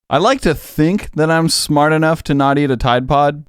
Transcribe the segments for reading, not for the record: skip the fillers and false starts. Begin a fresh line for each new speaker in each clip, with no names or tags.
I like to think that I'm smart enough to not eat a Tide Pod.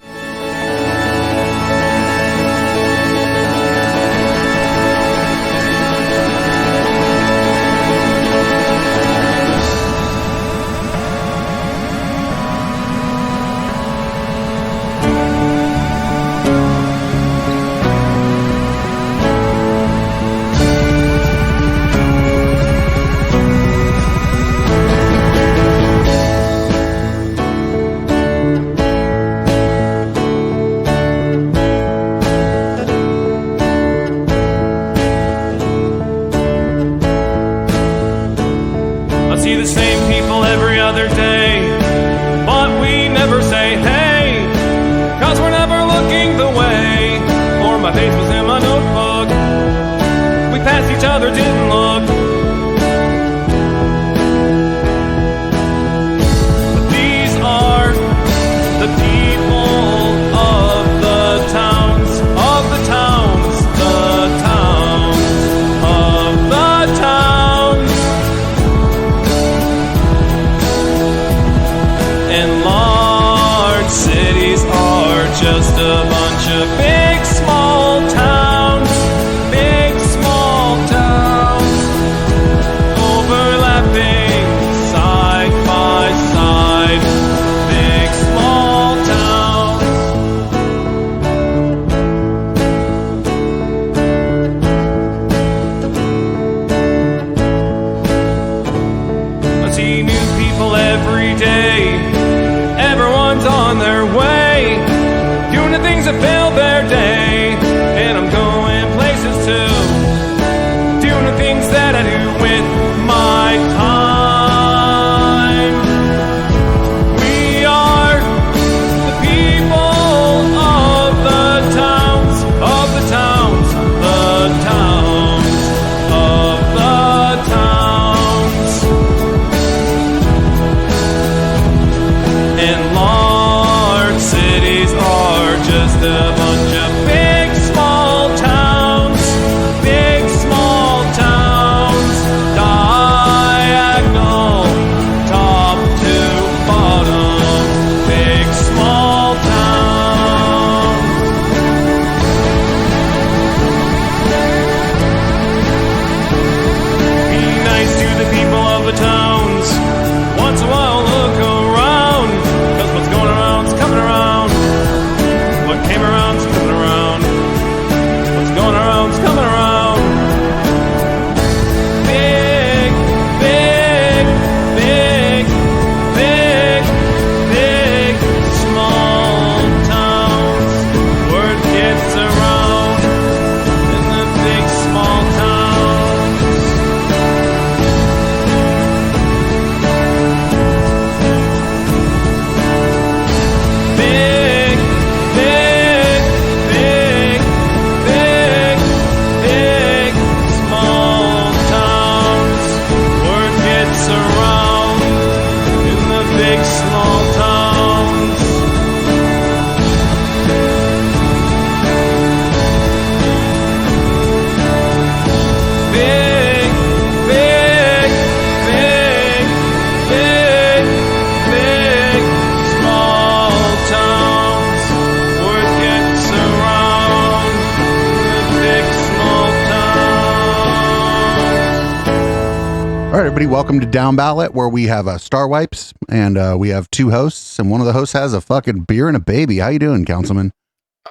Welcome to Downballot, where we have Star Wipes, and we have two hosts, and one of the hosts has a fucking beer and a baby. How you doing, Councilman?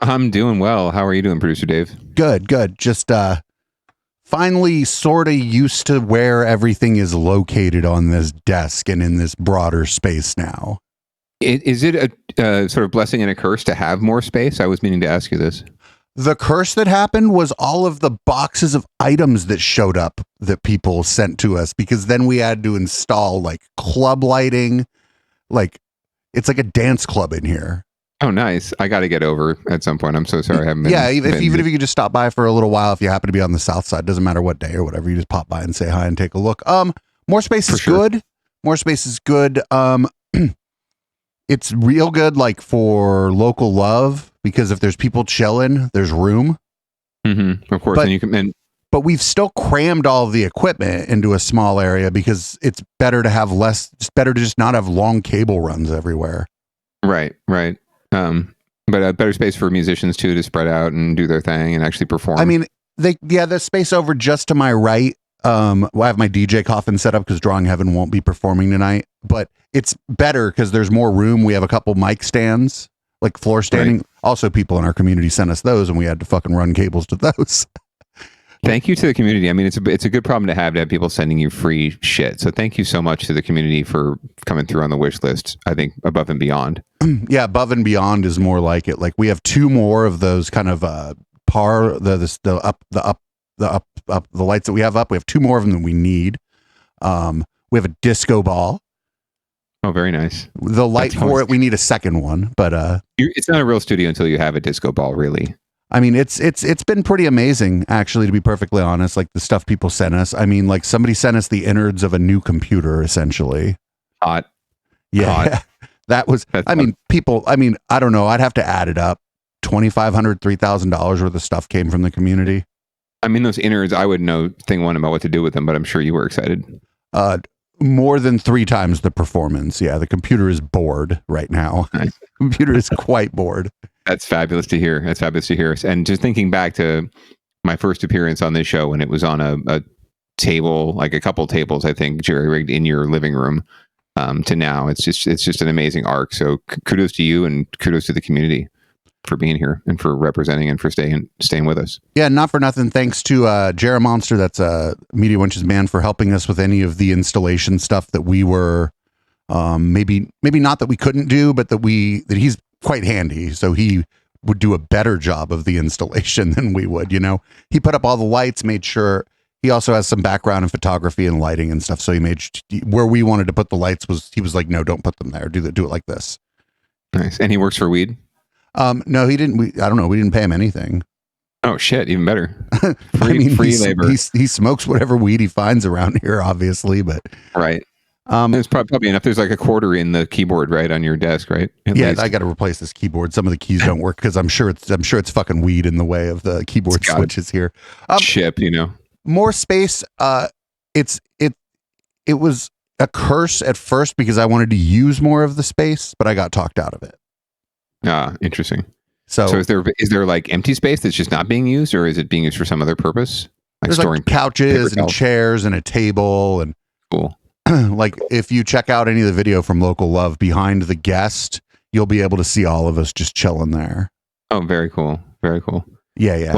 I'm doing well. How are you doing, Producer Dave?
Good. Just finally sort of used to where everything is located on this desk and in this broader space now.
Is it a sort of blessing and a curse to have more space? I was meaning to ask you this.
The curse that happened was all of the boxes of items that showed up that people sent to us, because then we had to install like club lighting. Like it's like a dance club in here.
Oh, nice. I got to get over at some point. I'm so sorry. I haven't been.
Yeah, even if you could just stop by for a little while, if you happen to be on the south side, doesn't matter what day or whatever, you just pop by and say hi and take a look. More space is good. More space is good. It's real good, like for local love, because if there's people chilling, there's room.
Mm-hmm. Of course,
but,
and you can.
but we've still crammed all of the equipment into a small area because it's better to have less. It's better to just not have long cable runs everywhere.
Right. But a better space for musicians too to spread out and do their thing and actually perform.
I mean, the space over just to my right. I have my DJ coffin set up because Drawing Heaven won't be performing tonight, but it's better because there's more room. We have a couple mic stands, like floor standing. Right. Also, people in our community sent us those, and we had to fucking run cables to those.
Thank you to the community. I mean, it's a good problem to have people sending you free shit. So thank you so much to the community for coming through on the wish list. I think above and beyond.
Yeah, above and beyond is more like it. Like we have 2 more of those kind of the lights that we have up. We have 2 more of them than we need. We have a disco ball.
Oh, very nice.
The light for it, we need a second one, but
it's not a real studio until you have a disco ball, really.
I mean, it's been pretty amazing, actually, to be perfectly honest. Like the stuff people sent us. I mean, like somebody sent us the innards of a new computer, essentially.
Hot.
Yeah,
Hot.
That was.
That's
I mean, people. I mean, I don't know. I'd have to add it up. $2,500, $3,000 worth of stuff came from the community.
I mean, those innards, I would know thing one about what to do with them, but I'm sure you were excited.
More than 3 times the performance. Yeah, the computer is bored right now.
Nice.
The computer is quite bored.
That's fabulous to hear. And just thinking back to my first appearance on this show when it was on a table, like a couple tables, I think, jerry-rigged in your living room, to now, it's just an amazing arc. So kudos to you and kudos to the community for being here and for representing and for staying with us.
Yeah, not for nothing. Thanks to Jerry Monster, that's Media Wench's man, for helping us with any of the installation stuff that we were maybe not that we couldn't do, but that he's quite handy. So he would do a better job of the installation than we would. You know, he put up all the lights, made sure. He also has some background in photography and lighting and stuff. So he made where we wanted to put the lights he was like, no, don't put them there. Do it like this.
Nice. And he works for weed.
No, he didn't. I don't know. We didn't pay him anything.
Oh shit, even better.
Free
labor.
He smokes whatever weed he finds around here, obviously, but
right. It's probably enough. There's like a quarter in the keyboard, right, on your desk, right? At least.
I got to replace this keyboard. Some of the keys don't work because I'm sure it's fucking weed in the way of the keyboard switches here.
Chip, you know.
More space. It was a curse at first because I wanted to use more of the space, but I got talked out of it.
Interesting.
So
is there like empty space that's just not being used, or is it being used for some other purpose? Like
there's
storing
like couches and chairs and a table and
cool.
Like if you check out any of the video from Local Love behind the guest, you'll be able to see all of us just chilling there.
Oh, very cool. Very cool.
Yeah.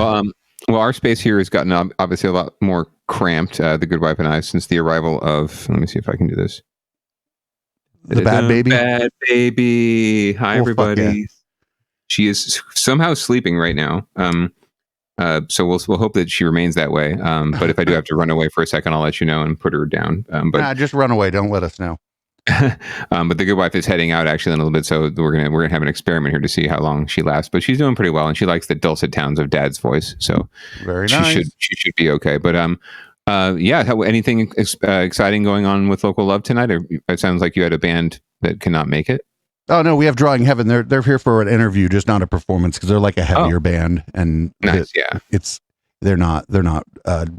Well, our space here has gotten obviously a lot more cramped. The Good Wife and I, since the arrival of. Let me see if I can do this.
The Bad Baby.
Bad Baby. Hi, everybody. Yeah. She is somehow sleeping right now. So we'll hope that she remains that way. But if I do have to run away for a second, I'll let you know and put her down.
Just run away. Don't let us know.
But the Good Wife is heading out actually in a little bit, so we're gonna have an experiment here to see how long she lasts. But she's doing pretty well, and she likes the dulcet tones of Dad's voice, so
very nice.
She should be okay. But anything exciting going on with Local Love tonight? It sounds like you had a band that cannot make it.
Oh no, we have Drawing Heaven. They're here for an interview, just not a performance, because they're like a heavier band, and
nice,
they're not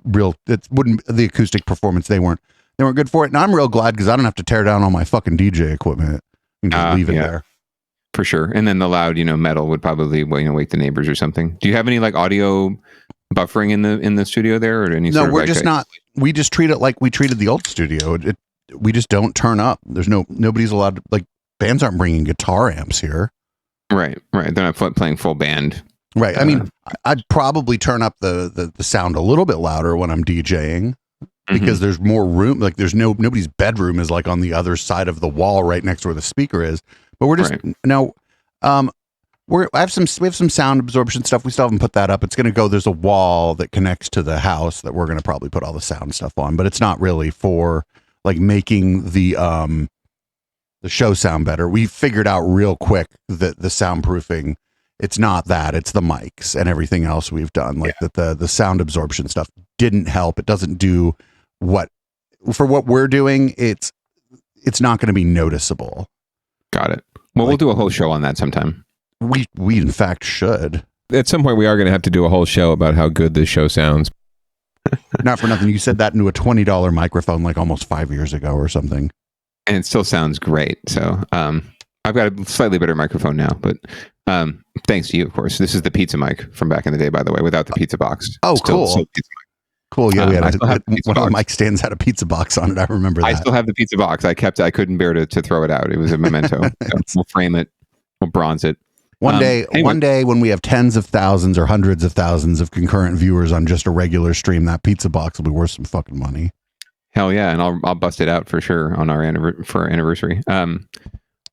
real. It wouldn't the acoustic performance. They weren't good for it, and I'm real glad because I don't have to tear down all my fucking DJ equipment and just leave it there.
For sure. And then the loud, metal would probably wake the neighbors or something. Do you have any like audio buffering in the studio there, or any?
No,
sort
we're
of
just not. We just treat it like we treated the old studio. We just don't turn up. There's nobody's allowed to, like, bands aren't bringing guitar amps here.
Right. They're not playing full band.
Right. I mean, I'd probably turn up the sound a little bit louder when I'm DJing because there's more room. Like there's nobody's bedroom is like on the other side of the wall right next to where the speaker is. But we're just we have some sound absorption stuff. We still haven't put that up. It's going to go. There's a wall that connects to the house that we're going to probably put all the sound stuff on. But it's not really for like making the show sound better. We figured out real quick that the soundproofing, it's not that, it's the mics and everything else we've done. Like that the sound absorption stuff didn't help. It doesn't do what we're doing. It's not going to be noticeable.
Got it. Well, we'll do a whole show on that sometime.
We in fact should.
At some point we are going to have to do a whole show about how good this show sounds.
Not for nothing. You said that into a $20 microphone like almost 5 years ago or something.
And it still sounds great. So I've got a slightly better microphone now, but thanks to you, of course. This is the pizza mic from back in the day, by the way, without the pizza box.
Oh, cool.
Still pizza mic.
Cool. Yeah, we had one of the
box.
mic stands had a pizza box on it. I remember that.
I still have the pizza box. I couldn't bear to throw it out. It was a memento. So we'll frame it. We'll bronze it.
One day when we have tens of thousands or hundreds of thousands of concurrent viewers on just a regular stream, that pizza box will be worth some fucking money.
Hell yeah, and I'll bust it out for sure on our anniversary.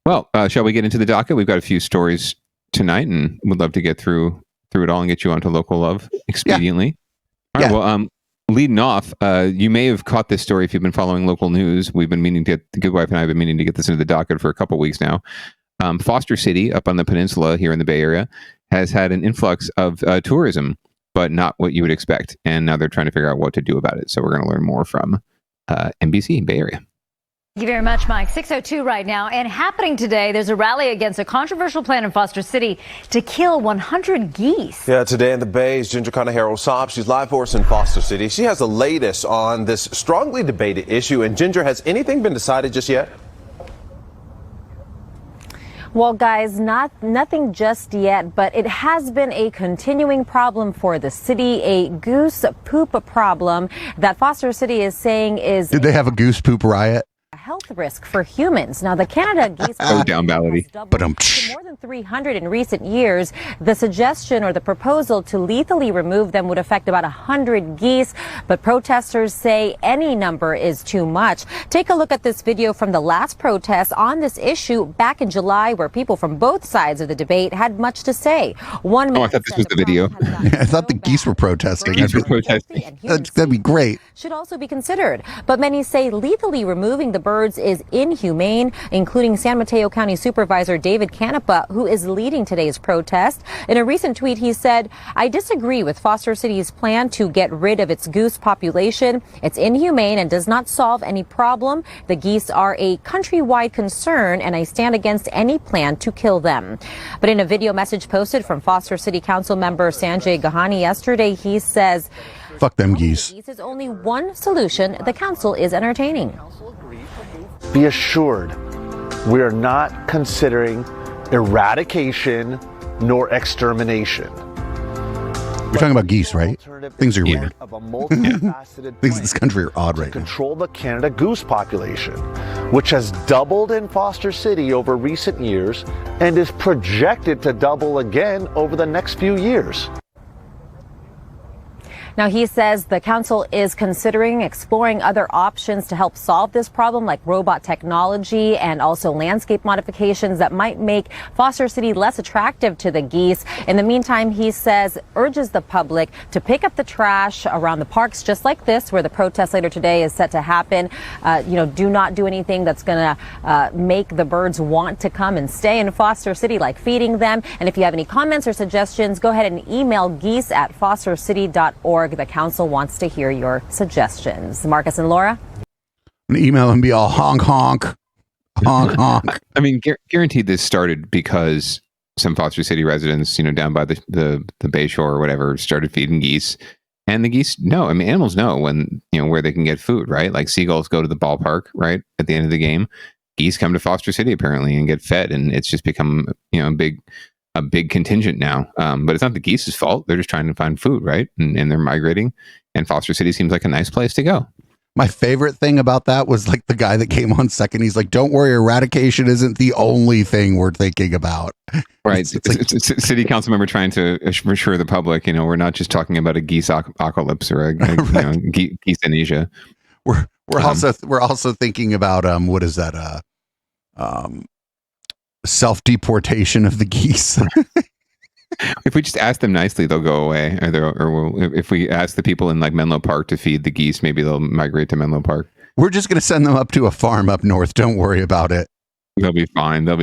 Well, shall we get into the docket? We've got a few stories tonight, and would love to get through it all and get you onto local love expediently. Yeah. All right. Well, leading off, you may have caught this story if you've been following local news. We've been meaning to. The good wife and I have been meaning to get this into the docket for a couple weeks now. Foster City, up on the peninsula here in the Bay Area, has had an influx of tourism, but not what you would expect. And now they're trying to figure out what to do about it. So we're going to learn more from NBC Bay Area.
Thank you very much, Mike. 6:02 right now. And happening today, there's a rally against a controversial plan in Foster City to kill 100 geese.
Yeah, today in the Bay is Ginger Conejero-Saab. She's live for us in Foster City. She has the latest on this strongly debated issue. And Ginger, has anything been decided just yet?
Well, guys, nothing just yet, but it has been a continuing problem for the city, a goose poop problem that Foster City is saying is...
Did they have a goose poop riot?
A health risk for humans. Now, the Canada geese
Downballot.
But to more than 300 in recent years. The suggestion or the proposal to lethally remove them would affect about 100 geese, but protesters say any number is too much. Take a look at this video from the last protest on this issue back in July, where people from both sides of the debate had much to say.
I thought this was the video.
I thought the geese were protesting. That'd be great.
Should also be considered, but many say lethally removing the birds is inhumane, including San Mateo County Supervisor David Canepa, who is leading today's protest. In a recent tweet, he said, "I disagree with Foster City's plan to get rid of its goose population. It's inhumane and does not solve any problem. The geese are a countrywide concern, and I stand against any plan to kill them." But in a video message posted from Foster City Council member Sanjay Gahani yesterday, he says,
"Fuck them geese.
Geese is only one solution the council is entertaining."
Be assured, we are not considering eradication nor extermination.
You're talking about geese, right? Things are weird. Things in this country are odd right now.
Control the Canada goose population, which has doubled in Foster City over recent years and is projected to double again over the next few years.
Now, he says the council is considering exploring other options to help solve this problem, like robot technology and also landscape modifications that might make Foster City less attractive to the geese. In the meantime, he says, urges the public to pick up the trash around the parks just like this, where the protest later today is set to happen. Do not do anything that's going to make the birds want to come and stay in Foster City, like feeding them. And if you have any comments or suggestions, go ahead and email geese@fostercity.org. The council wants to hear your suggestions. Marcus and Laura?
I'm gonna email and be all honk, honk, honk, honk.
I mean, guaranteed this started because some Foster City residents, down by the Bay Shore or whatever, started feeding geese. And the geese know, animals know when, where they can get food, right? Like seagulls go to the ballpark, right? At the end of the game. Geese come to Foster City apparently and get fed. And it's just become, a big contingent now, but it's not the geese's fault. They're just trying to find food, right? And they're migrating, and Foster City seems like a nice place to go.
My favorite thing about that was like the guy that came on second. He's like, "Don't worry, eradication isn't the only thing we're thinking about."
Right. It's a city council member trying to assure the public, we're not just talking about a geese apocalypse or a geese amnesia.
We're also thinking about what is that? Self-deportation of the geese.
If we just ask them nicely, they'll go away. If we ask the people in like Menlo Park to feed the geese, maybe they'll migrate to Menlo Park.
We're just going to send them up to a farm up north. Don't worry about it.
They'll be fine. But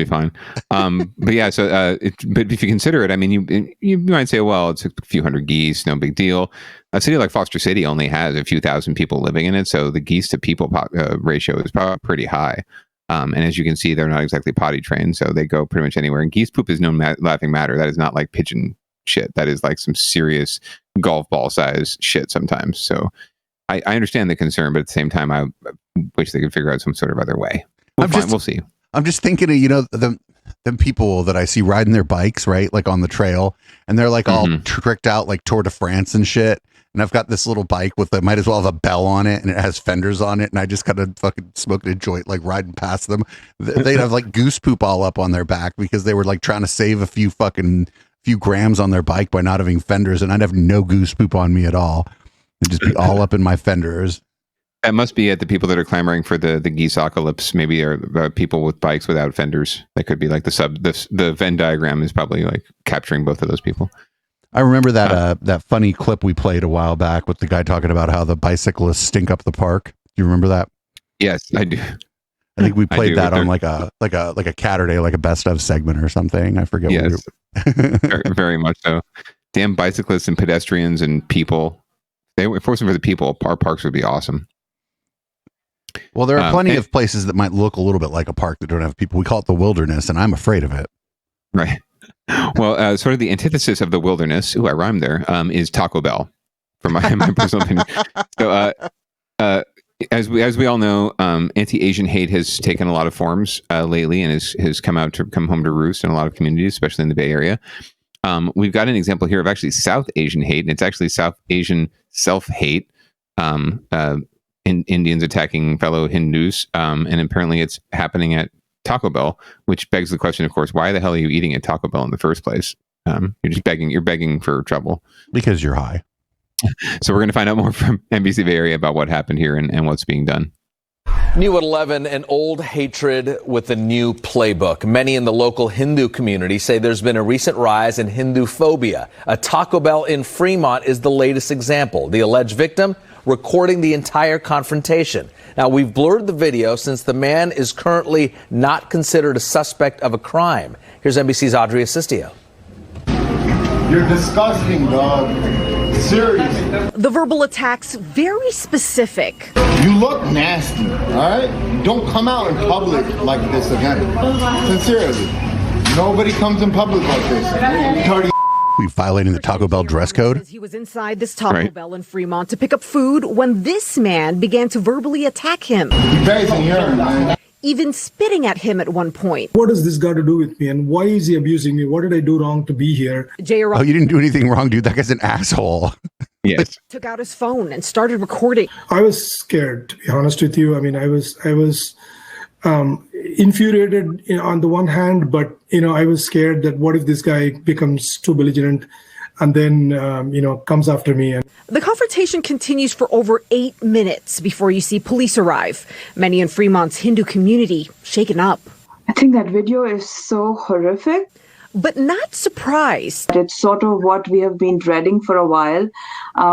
yeah, but if you consider it, you might say, well, it's a few hundred geese, no big deal. A city like Foster City only has a few thousand people living in it, so the geese to people ratio is probably pretty high. And as you can see, they're not exactly potty trained, so they go pretty much anywhere. And geese poop is no laughing matter. That is not like pigeon shit. That is like some serious golf ball size shit sometimes. So I understand the concern, but at the same time, I wish they could figure out some sort of other way. We'll see.
I'm just thinking of, them people that I see riding their bikes, right? Like on the trail, and they're like all tricked out like Tour de France and shit. And I've got this little bike with might as well have a bell on it, and it has fenders on it. And I just kind of fucking smoked a joint, like riding past them. They'd have like goose poop all up on their back because they were like trying to save a few grams on their bike by not having fenders. And I'd have no goose poop on me at all. It'd just be all up in my fenders.
That must be at the people that are clamoring for the geeseocalypse. Maybe are people with bikes without fenders. That could be like the Venn diagram is probably like capturing both of those people.
I remember that funny clip we played a while back with the guy talking about how the bicyclists stink up the park. Do you remember that?
Yes, I do.
I think we played that on like a Catterday, like a best of segment or something. I forget.
Yes, very much so. Damn bicyclists and pedestrians and people. If it wasn't for the people, our parks would be awesome.
Well, there are plenty of places that might look a little bit like a park that don't have people. We call it the wilderness, and I'm afraid of it.
Right. Well, sort of the antithesis of the wilderness, I rhymed there, is Taco Bell, from my personal opinion. So, as we all know, anti-Asian hate has taken a lot of forms lately, and has come home to roost in a lot of communities, especially in the Bay Area. We've got an example here of actually South Asian hate, and it's actually South Asian self-hate. Indians attacking fellow Hindus, and apparently it's happening at Taco Bell, which begs the question, of course, why the hell are you eating at Taco Bell in the first place? You're just begging for trouble.
Because you're high.
So we're going to find out more from NBC Bay Area about what happened here and what's being done.
New at 11, an old hatred with a new playbook. Many in the local Hindu community say there's been a recent rise in Hindu phobia. A Taco Bell in Fremont is the latest example. The alleged victim recording the entire confrontation. Now, we've blurred the video since the man is currently not considered a suspect of a crime. Here's NBC's Audrey Assistio.
You're disgusting, dog. Seriously.
The verbal attacks very specific.
You look nasty, all right? Don't come out in public like this again. Sincerely. Nobody comes in public like this. Dirty.
We violating the Taco Bell dress code.
He was inside this Taco Bell in Fremont to pick up food when this man began to verbally attack him.
You guys in urine, man.
Even spitting at him at one point.
What does this got to do with me, and why is he abusing me? What did I do wrong to be here?
Oh, you didn't do anything wrong, dude. That guy's an asshole.
Yes.
Took out his phone and started recording.
I was scared, to be honest with you. I mean, I was infuriated on the one hand, but I was scared that what if this guy becomes too belligerent and then comes after me.
The confrontation continues for over 8 minutes before you see police arrive. Many in Fremont's Hindu community shaken up.
I think that video is so horrific.
But not surprised.
It's sort of what we have been dreading for a while.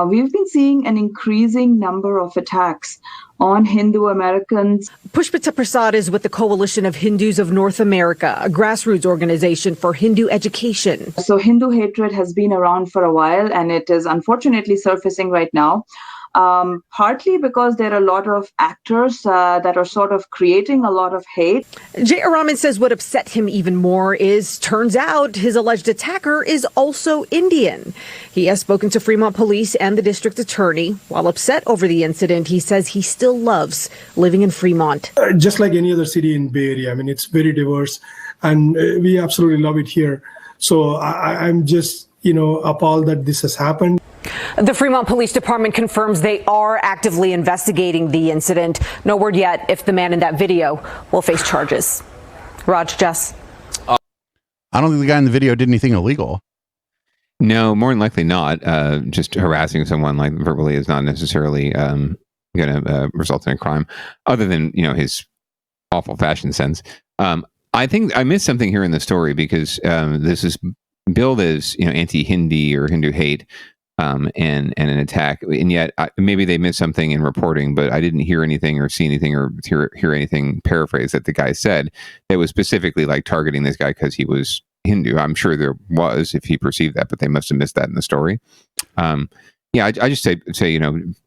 We've been seeing an increasing number of attacks on Hindu Americans.
Pushpita Prasad is with the Coalition of Hindus of North America, a grassroots organization for Hindu education.
So Hindu hatred has been around for a while, and it is unfortunately surfacing right now. Partly because there are a lot of actors that are sort of creating a lot of hate.
Jay Araman says what upset him even more is, turns out, his alleged attacker is also Indian. He has spoken to Fremont police and the district attorney. While upset over the incident, he says he still loves living in Fremont.
Just like any other city in Bay Area, I mean, it's very diverse, and we absolutely love it here. So I'm just, appalled that this has happened.
The Fremont Police Department confirms they are actively investigating the incident. No word yet if the man in that video will face charges. Raj, Jess.
I don't think the guy in the video did anything illegal.
No, more than likely not. Just harassing someone like verbally is not necessarily going to result in a crime, other than his awful fashion sense. I think I missed something here in the story because this is billed as anti-Hindi or Hindu hate. And an attack, and yet maybe they missed something in reporting, but I didn't hear anything or see anything or hear anything paraphrased that the guy said that was specifically like targeting this guy because he was Hindu. I'm sure there was if he perceived that, but they must have missed that in the story. I just say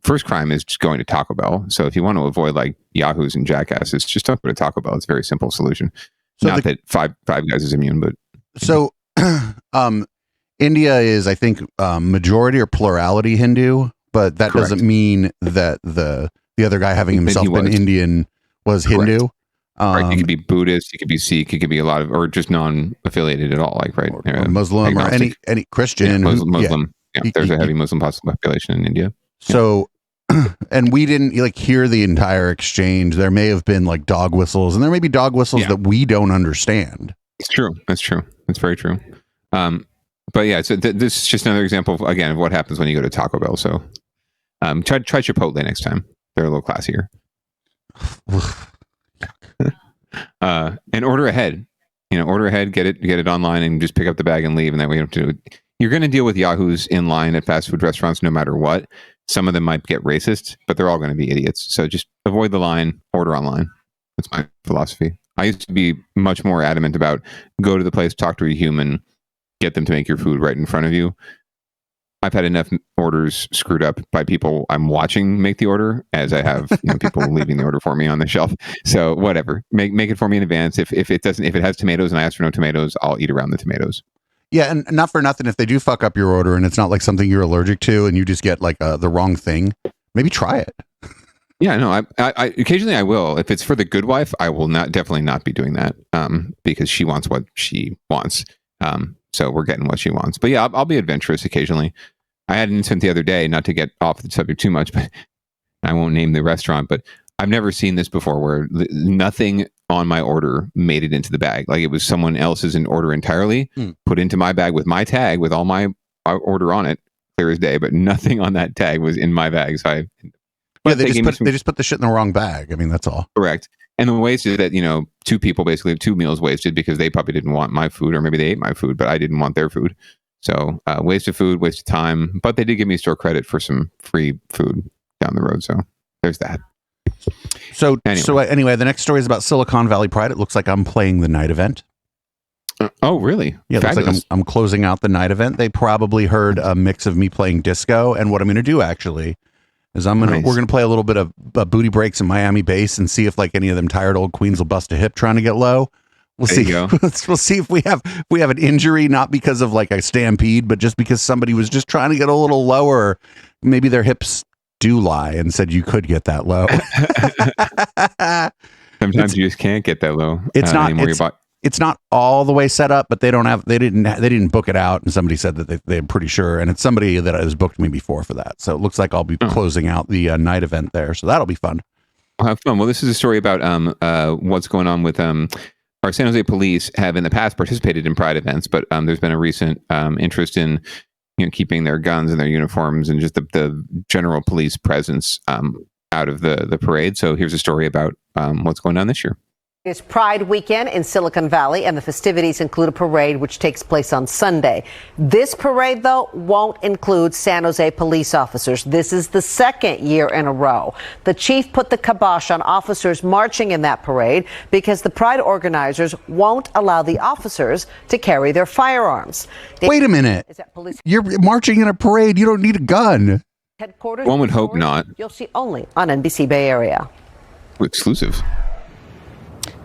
first crime is just going to Taco Bell. So if you want to avoid like yahoos and jackasses, just don't go to Taco Bell. It's a very simple solution. So not that five guys is immune, but
so India is, I think, majority or plurality Hindu, but that
Correct.
doesn't mean that the other guy having himself been Indian was Hindu.
Right, he could be Buddhist, he could be Sikh, he could be a lot of, or just non-affiliated at all, like
or Muslim or any Christian.
Muslim. There's a heavy Muslim population in India.
So, and we didn't like hear the entire exchange. There may have been like dog whistles, and there may be dog whistles that we don't understand.
It's true. That's true. That's very true. But yeah, so this is just another example of what happens when you go to Taco Bell. So, try Chipotle next time. They're a little classier. And order ahead. Order ahead, get it online, and just pick up the bag and leave. And that way you don't have to. You're going to deal with yahoos in line at fast food restaurants no matter what. Some of them might get racist, but they're all going to be idiots. So just avoid the line, order online. That's my philosophy. I used to be much more adamant about go to the place, talk to a human, get them to make your food right in front of you. I've had enough orders screwed up by people I'm watching make the order as I have people leaving the order for me on the shelf. So whatever, make it for me in advance. If it has tomatoes and I ask for no tomatoes, I'll eat around the tomatoes.
Yeah, and not for nothing, if they do fuck up your order and it's not like something you're allergic to and you just get like the wrong thing, maybe try it.
Yeah, no, I occasionally I will. If it's for the good wife, I will definitely not be doing that because she wants what she wants. So we're getting what she wants. But yeah, I'll be adventurous occasionally. I had an incident the other day, not to get off the subject too much, but I won't name the restaurant, but I've never seen this before where nothing on my order made it into the bag. Like it was someone else's order entirely, put into my bag with my tag, with all my order on it, clear as day, but nothing on that tag was in my bag. So
they just put the shit in the wrong bag. I mean, that's all.
Correct. And the waste is that, two people basically have 2 meals wasted because they probably didn't want my food, or maybe they ate my food, but I didn't want their food. So waste of food, waste of time, but they did give me store credit for some free food down the road. So there's that.
So anyway, the next story is about Silicon Valley Pride. It looks like I'm playing the night event.
Oh, really?
Yeah, it looks like I'm closing out the night event. They probably heard a mix of me playing disco, and what I'm going to do actually is we're going to play a little bit of booty breaks in Miami bass and see if like any of them tired old queens will bust a hip trying to get low. We'll see. We'll see if we have an injury, not because of like a stampede, but just because somebody was just trying to get a little lower. Maybe their hips do lie and said you could get that low.
Sometimes you just can't get that low.
It's not all the way set up, but they didn't book it out, and somebody said that they're pretty sure, and it's somebody that has booked me before for that. So it looks like I'll be closing out the night event there. So that'll be fun.
I'll have fun. Well, this is a story about what's going on with our San Jose police have in the past participated in Pride events, but there's been a recent interest in keeping their guns and their uniforms and just the general police presence out of the parade. So here's a story about what's going on this year.
It's Pride weekend in Silicon Valley, and the festivities include a parade which takes place on Sunday. This parade, though, won't include San Jose police officers. This is the second year in a row. The chief put the kibosh on officers marching in that parade because the Pride organizers won't allow the officers to carry their firearms.
Wait a minute. You're marching in a parade. You don't need a gun.
Headquarters.
One would hope not.
You'll see only on NBC Bay Area.
Exclusive.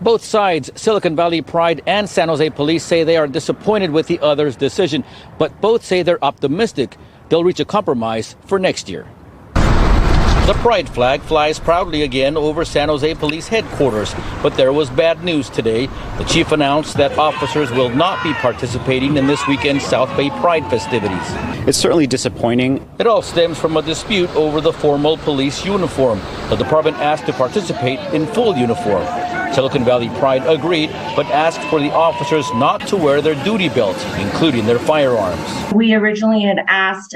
Both sides, Silicon Valley Pride and San Jose Police, say they are disappointed with the other's decision, but both say they're optimistic they'll reach a compromise for next year. The Pride flag flies proudly again over San Jose Police headquarters, but there was bad news today. The chief announced that officers will not be participating in this weekend's South Bay Pride festivities.
It's certainly disappointing.
It all stems from a dispute over the formal police uniform. The department asked to participate in full uniform. Silicon Valley Pride agreed, but asked for the officers not to wear their duty belts, including their firearms.
We originally had asked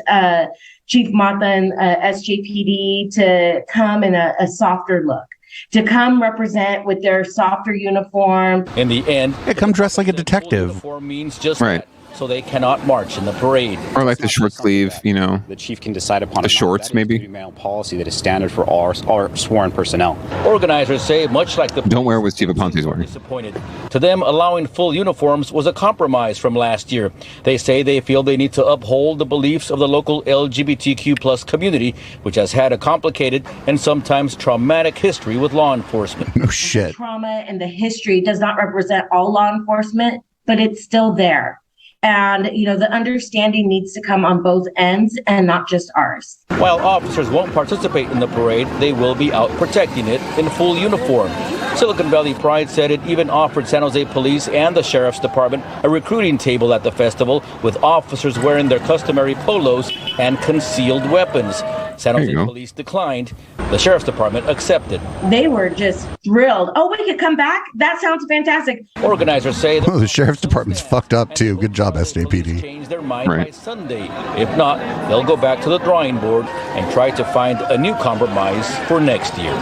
Chief Mata and SJPD to come in a softer look, to come represent with their softer uniform.
In the end,
come dressed like a detective.
Uniform means just that, so they cannot march in the parade.
Or like the short sleeve,
The chief can decide upon
the shorts, maybe.
Mail policy that is standard for all sworn personnel.
Organizers say, much like the
don't wear what Steve Aponte's wearing.
Disappointed. To them, allowing full uniforms was a compromise from last year. They say they feel they need to uphold the beliefs of the local LGBTQ plus community, which has had a complicated and sometimes traumatic history with law enforcement.
No shit.
Trauma and the history does not represent all law enforcement, but it's still there. And, the understanding needs to come on both ends and not just ours.
While officers won't participate in the parade, they will be out protecting it in full uniform. Silicon Valley Pride said it even offered San Jose Police and the Sheriff's Department a recruiting table at the festival with officers wearing their customary polos and concealed weapons. San Jose Police declined. The Sheriff's Department accepted.
They were just thrilled. Oh, we could come back? That sounds fantastic.
Organizers say
the Sheriff's Department's fucked up too. Good job, SJPD.
Change their mind by Sunday. If not, they'll go back to the drawing board and try to find a new compromise for next year.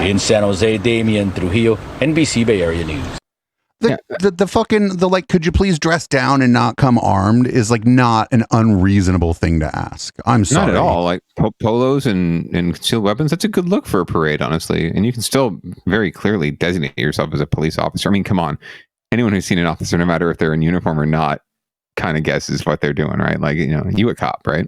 In San Jose, Damian Trujillo, NBC Bay Area News.
The like, could you please dress down and not come armed is like not an unreasonable thing to ask. I'm sorry.
Not at all. Like polos and concealed weapons, that's a good look for a parade, honestly. And you can still very clearly designate yourself as a police officer. I mean, come on. Anyone who's seen an officer, no matter if they're in uniform or not, kind of guesses what they're doing, right? Like, you a cop, right?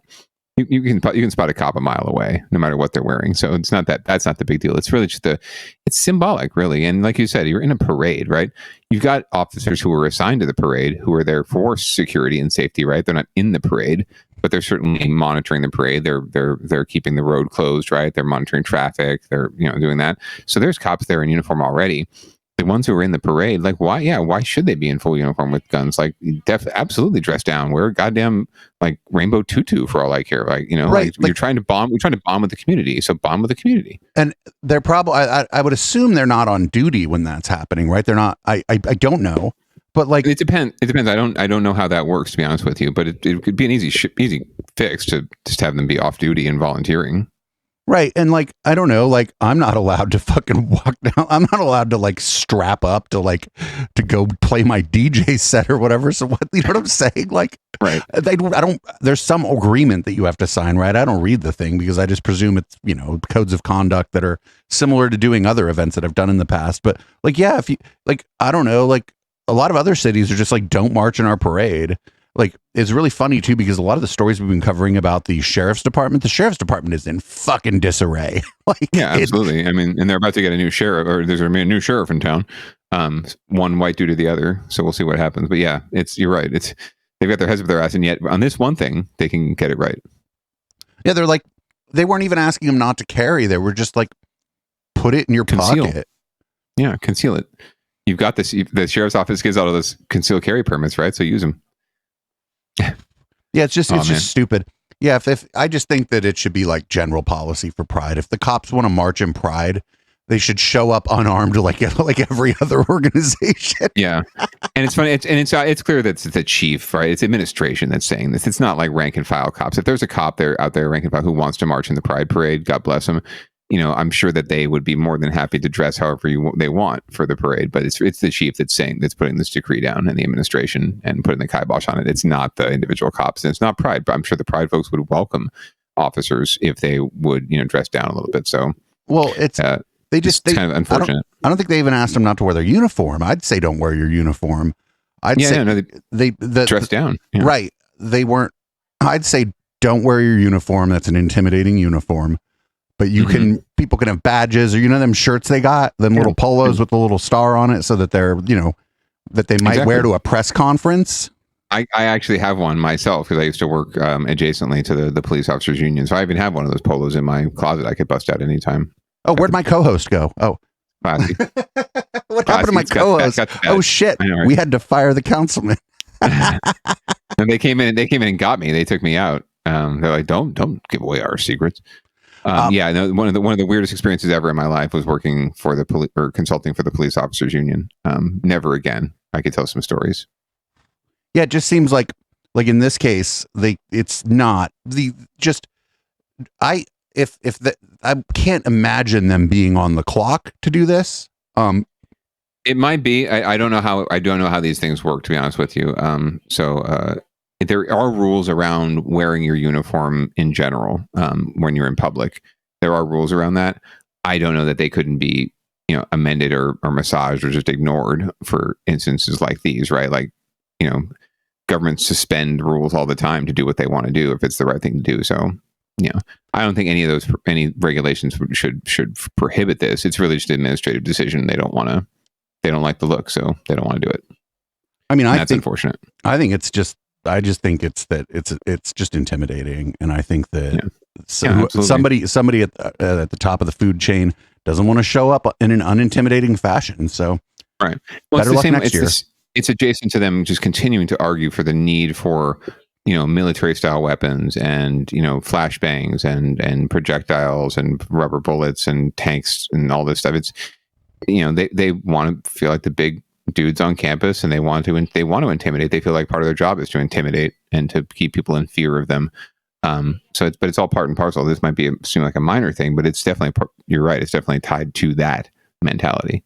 You can spot a cop a mile away, no matter what they're wearing. So it's not that's not the big deal. It's really just it's symbolic, really. And like you said, you're in a parade, right? You've got officers who are assigned to the parade who are there for security and safety, right? They're not in the parade, but they're certainly monitoring the parade. They're keeping the road closed, right? They're monitoring traffic. They're doing that. So there's cops there in uniform already. The ones who are in the parade, like, why? Yeah, why should they be in full uniform with guns? Like, absolutely dress down. Wear a goddamn like rainbow tutu for all I care. Like, right, like, you're trying to bomb. We're trying to bomb with the community, so bomb with the community.
And they're probably. I would assume they're not on duty when that's happening, right? They're not. I don't know, but like
it depends. It depends. I don't know how that works, to be honest with you. But it could be an easy fix to just have them be off duty and volunteering.
Right. And like, I don't know, like I'm not allowed to fucking walk down. I'm not allowed to like strap up to go play my DJ set or whatever. So what, you know what I'm saying? Like,
right.
There's some agreement that you have to sign, right? I don't read the thing because I just presume it's, codes of conduct that are similar to doing other events that I've done in the past. But like, yeah, if you like, I don't know, like a lot of other cities are just like, don't march in our parade. Like, it's really funny too, because a lot of the stories we've been covering about the Sheriff's Department is in fucking disarray. Like,
yeah, absolutely. I mean, and they're about to get a new sheriff, or there's a new sheriff in town. One white dude to the other. So we'll see what happens. But yeah, you're right. They've got their heads up their ass, and yet on this one thing, they can get it right.
Yeah, they're like, they weren't even asking them not to carry. They were just like, put it in your pocket.
Yeah, conceal it. You've got this. The sheriff's office gives out all those concealed carry permits, right? So use them.
Yeah, it's just stupid. Yeah, if I just think that it should be like general policy for Pride. If the cops want to march in Pride, they should show up unarmed like every other organization.
Yeah, and it's funny. It's clear that it's the chief, right? It's administration that's saying this. It's not like rank and file cops. If there's a cop there out there, rank and file, who wants to march in the Pride parade, God bless them. I'm sure that they would be more than happy to dress however they want for the parade. But it's the chief that's putting this decree down, and the administration, and putting the kibosh on it. It's not the individual cops, and it's not Pride. But I'm sure the Pride folks would welcome officers if they would, dress down a little bit. So,
well, it's kind
of unfortunate.
I don't think they even asked them not to wear their uniform. I'd say don't wear your uniform. They
dress down.
Yeah. Right. They weren't. I'd say don't wear your uniform. That's an intimidating uniform. But people can have badges, or them shirts they got, them little polos with the little star on it, so that they're that they might wear to a press conference.
I actually have one myself, because I used to work adjacently to the police officers union, so I even have one of those polos in my closet. I could bust out anytime.
Oh, where'd my co-host go? Oh,
classy.
What happened to my co-host? Oh shit, we had to fire the councilman.
And they came in and got me. They took me out. They're like, don't give away our secrets. One of the weirdest experiences ever in my life was working for the police, or consulting for the police officers union. Never again. I could tell some stories.
Yeah, it just seems like in this case, it's not I can't imagine them being on the clock to do this.
It might be. I don't know how these things work, to be honest with you. There are rules around wearing your uniform in general when you're in public. There are rules around that. I don't know that they couldn't be, amended or massaged or just ignored for instances like these, right? Like, governments suspend rules all the time to do what they want to do if it's the right thing to do. So, I don't think any regulations should prohibit this. It's really just an administrative decision. They don't like the look, so they don't want to do it.
I mean,
that's unfortunate.
I think it's just I just think it's just intimidating, and I think that somebody at the top of the food chain doesn't want to show up in an unintimidating fashion. So,
right. Well,
better luck next year.
It's adjacent to them just continuing to argue for the need for, military style weapons and, flashbangs and projectiles and rubber bullets and tanks and all this stuff. It's, they want to feel like the big dudes on campus, and they want to intimidate. They feel like part of their job is to intimidate and to keep people in fear of them. But it's all part and parcel. This might seem like a minor thing, but it's definitely, you're right. It's definitely tied to that mentality.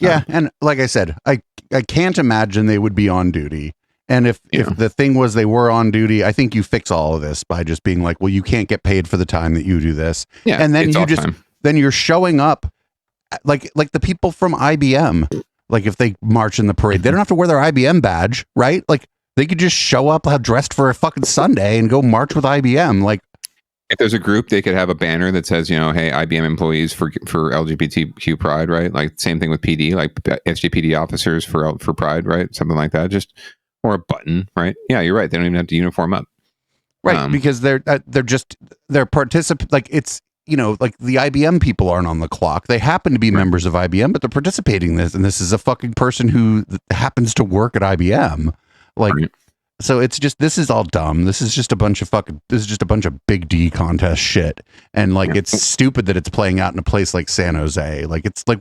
Yeah. And like I said, I can't imagine they would be on duty. And if the thing was they were on duty, I think you fix all of this by just being like, well, you can't get paid for the time that you do this.
Yeah.
And then then you're showing up like the people from IBM. Like if they march in the parade, they don't have to wear their IBM badge, right? Like they could just show up dressed for a fucking Sunday and go march with IBM. Like
if there's a group, they could have a banner that says, hey, IBM employees for LGBTQ pride, right? Like same thing with PD, like SJPD officers for pride, right? Something like that. Or a button, right? Yeah, you're right. They don't even have to uniform up.
Right. Because they're participant, like it's, like the IBM people aren't on the clock. They happen to be members of IBM, but they're participating in this. And this is a fucking person who happens to work at IBM. Like, so it's just, this is all dumb. This is just a bunch of big D contest shit. And like, it's stupid that it's playing out in a place like San Jose. Like, it's like,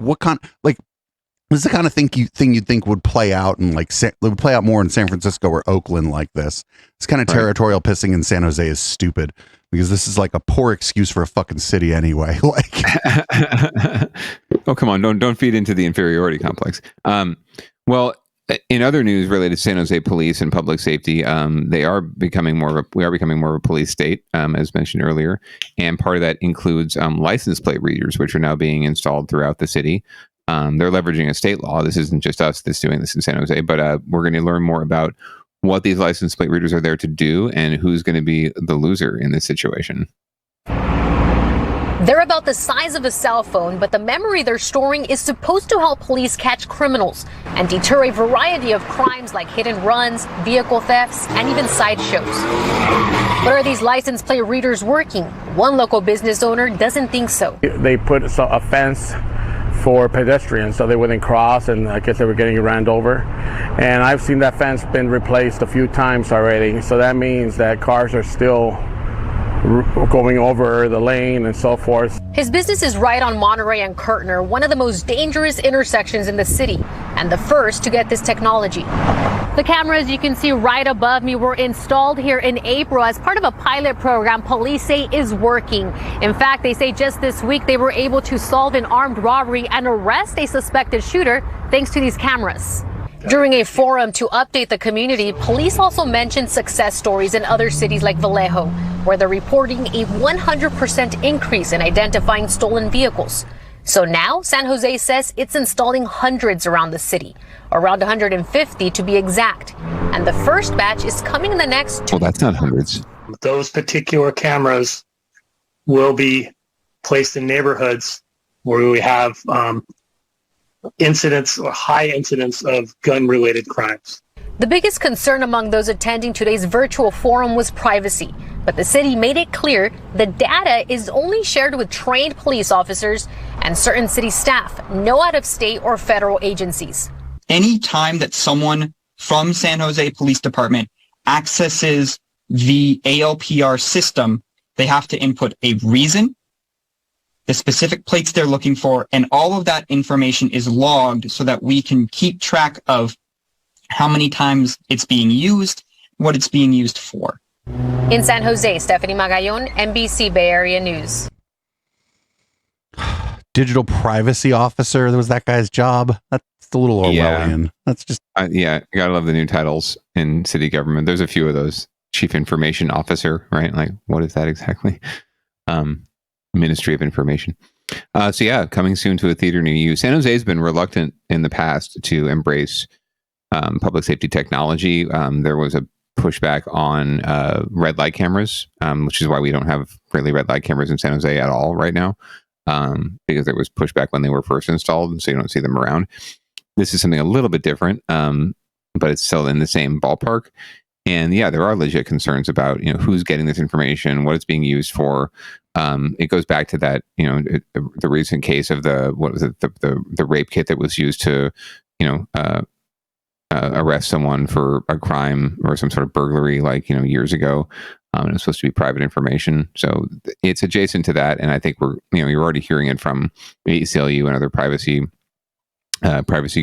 this is the kind of thing you'd think would play out in would play out more in San Francisco or Oakland like this. This kind of territorial pissing in San Jose is stupid because this is like a poor excuse for a fucking city anyway. Like,
oh, come on. Don't feed into the inferiority complex. Well, in other news related to San Jose police and public safety, we are becoming more of a police state, as mentioned earlier. And part of that includes license plate readers, which are now being installed throughout the city. They're leveraging a state law. This isn't just us that's doing this in San Jose, but we're going to learn more about what these license plate readers are there to do and who's going to be the loser in this situation.
They're about the size of a cell phone, but the memory they're storing is supposed to help police catch criminals and deter a variety of crimes like hit and runs, vehicle thefts, and even sideshows. But are these license plate readers working? One local business owner doesn't think so.
They put a fence for pedestrians so they wouldn't cross, and I guess they were getting ran over. And I've seen that fence been replaced a few times already, so that means that cars are still going over the lane and so forth.
His business is right on Monterey and Kirtner, one of the most dangerous intersections in the city, and the first to get this technology. The cameras you can see right above me were installed here in April as part of a pilot program police say is working. In fact, they say just this week they were able to solve an armed robbery and arrest a suspected shooter thanks to these cameras. During a forum to update the community, police also mentioned success stories in other cities like Vallejo, where they're reporting a 100% increase in identifying stolen vehicles. So now San Jose says it's installing hundreds around the city, around 150 to be exact. And the first batch is coming in the next.
Well, that's not hundreds.
Those particular cameras will be placed in neighborhoods where we have incidents or high incidents of gun-related crimes.
The biggest concern among those attending today's virtual forum was privacy. But the city made it clear the data is only shared with trained police officers and certain city staff, no out-of-state or federal agencies.
Any time that someone from San Jose Police Department accesses the ALPR system, they have to input a reason, the specific plates they're looking for, and all of that information is logged so that we can keep track of how many times it's being used, what it's being used for.
In San Jose, Stephanie Magallon, NBC Bay Area News.
Digital privacy officer, that was that guy's job. That's a little Orwellian.
Yeah.
That's just...
you gotta love the new titles in city government. There's a few of those. Chief Information Officer, right? Like, what is that exactly? Ministry of Information. Coming soon to a theater near you. San Jose has been reluctant in the past to embrace public safety technology. There was a pushback on red light cameras, which is why we don't have really red light cameras in San Jose at all right now, because there was pushback when they were first installed, and so you don't see them around. This is something a little bit different, but it's still in the same ballpark. And yeah, there are legit concerns about, who's getting this information, what it's being used for. It goes back to that, the recent case of the rape kit that was used to, arrest someone for a crime or some sort of burglary, years ago. And it's supposed to be private information. So it's adjacent to that. And I think you're already hearing it from the ACLU and other privacy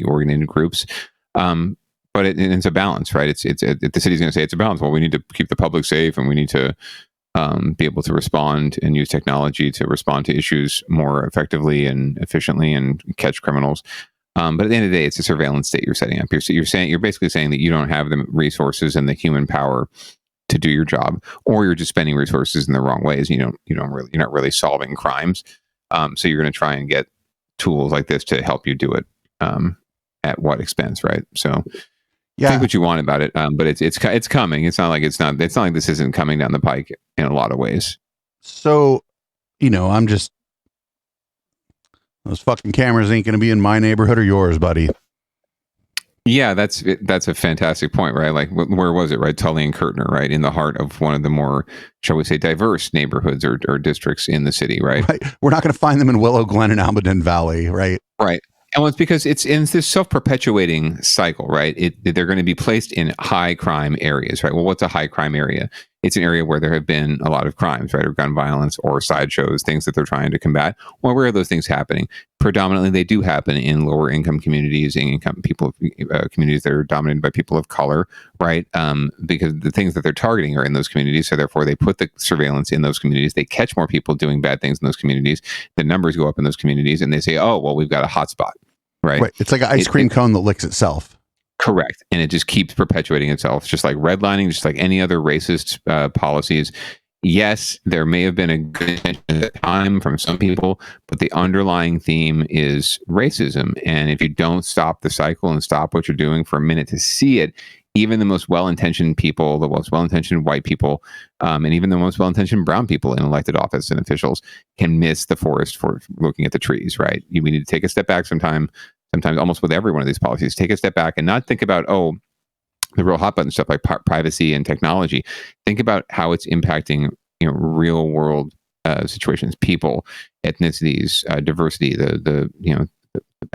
oriented groups. But it's a balance, right? It's the city's going to say it's a balance. Well, we need to keep the public safe, and we need to be able to respond and use technology to respond to issues more effectively and efficiently and catch criminals. But at the end of the day, it's a surveillance state you're setting up. You're basically saying that you don't have the resources and the human power to do your job, or you're just spending resources in the wrong ways. You're not really solving crimes. So you're going to try and get tools like this to help you do it. At what expense, right? So. Yeah. Think what you want about it, but it's coming. It's not like this isn't coming down the pike in a lot of ways.
So, I'm just, those fucking cameras ain't going to be in my neighborhood or yours, buddy.
Yeah, that's a fantastic point, right? Like, where was it, right? Tully and Kirtner, right? In the heart of one of the more, shall we say, diverse neighborhoods or districts in the city, right?
Right. We're not going to find them in Willow Glen and Almaden Valley, right?
Right. And it's because it's in this self-perpetuating cycle, right? They're going to be placed in high crime areas, right? Well, what's a high crime area? It's an area where there have been a lot of crimes, right? Or gun violence or sideshows, things that they're trying to combat. Well, where are those things happening? Predominantly, they do happen in lower income communities, communities that are dominated by people of color, right? Because the things that they're targeting are in those communities. So therefore, they put the surveillance in those communities. They catch more people doing bad things in those communities. The numbers go up in those communities, and they say, oh, well, we've got a hot spot. Right.
It's like an ice cream cone that licks itself.
Correct. And it just keeps perpetuating itself. It's just like redlining, just like any other racist policies. Yes, there may have been a good intention at the time from some people, but the underlying theme is racism. And if you don't stop the cycle and stop what you're doing for a minute to see it, even the most well-intentioned people, the most well-intentioned white people, and even the most well-intentioned brown people in elected office and officials can miss the forest for looking at the trees, right? We need to take a step back sometimes almost with every one of these policies, take a step back and not think about, the real hot button stuff like privacy and technology. Think about how it's impacting, real world situations, people, ethnicities, diversity,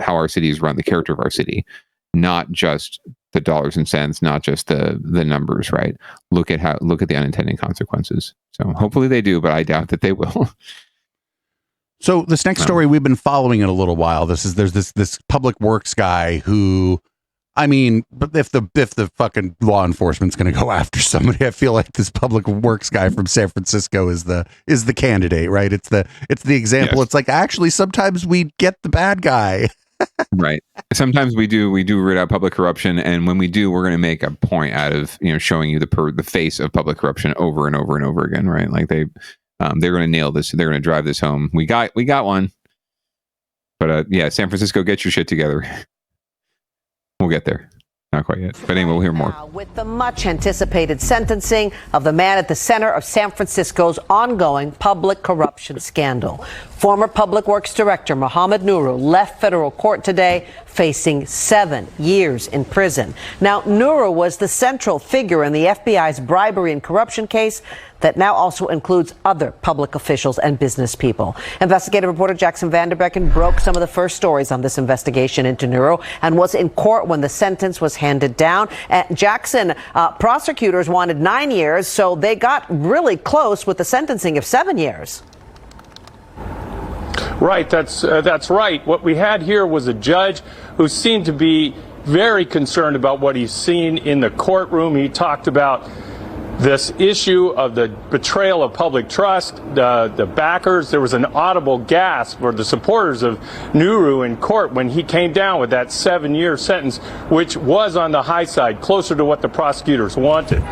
how our city is run, the character of our city, not just the dollars and cents, not just the numbers, right? Look at the unintended consequences. So hopefully they do, but I doubt that they will.
So this next story, we've been following it a little while. There's this public works guy who, but if the fucking law enforcement's going to go after somebody, I feel like this public works guy from San Francisco is the candidate, right? It's the example. Yes. It's like, actually, sometimes we get the bad guy.
Right. Sometimes we do root out public corruption, and when we do, we're going to make a point out of showing you the face of public corruption over and over and over again, right? Like they're going to nail this. They're going to drive this home. We got one. But San Francisco, get your shit together. We'll get there. Not quite yet. But anyway, we'll hear more.
With the much anticipated sentencing of the man at the center of San Francisco's ongoing public corruption scandal. Former Public Works Director Mohamed Nuru left federal court today facing 7 years in prison. Now, Nuru was the central figure in the FBI's bribery and corruption case that now also includes other public officials and business people. Investigative reporter Jackson Vanderbecken broke some of the first stories on this investigation into Nuru and was in court when the sentence was handed down. Jackson, prosecutors wanted 9 years, so they got really close with the sentencing of 7 years.
Right, that's right. What we had here was a judge who seemed to be very concerned about what he's seen in the courtroom. He talked about this issue of the betrayal of public trust, the backers. There was an audible gasp for the supporters of Nuru in court when he came down with that 7-year sentence, which was on the high side, closer to what the prosecutors wanted.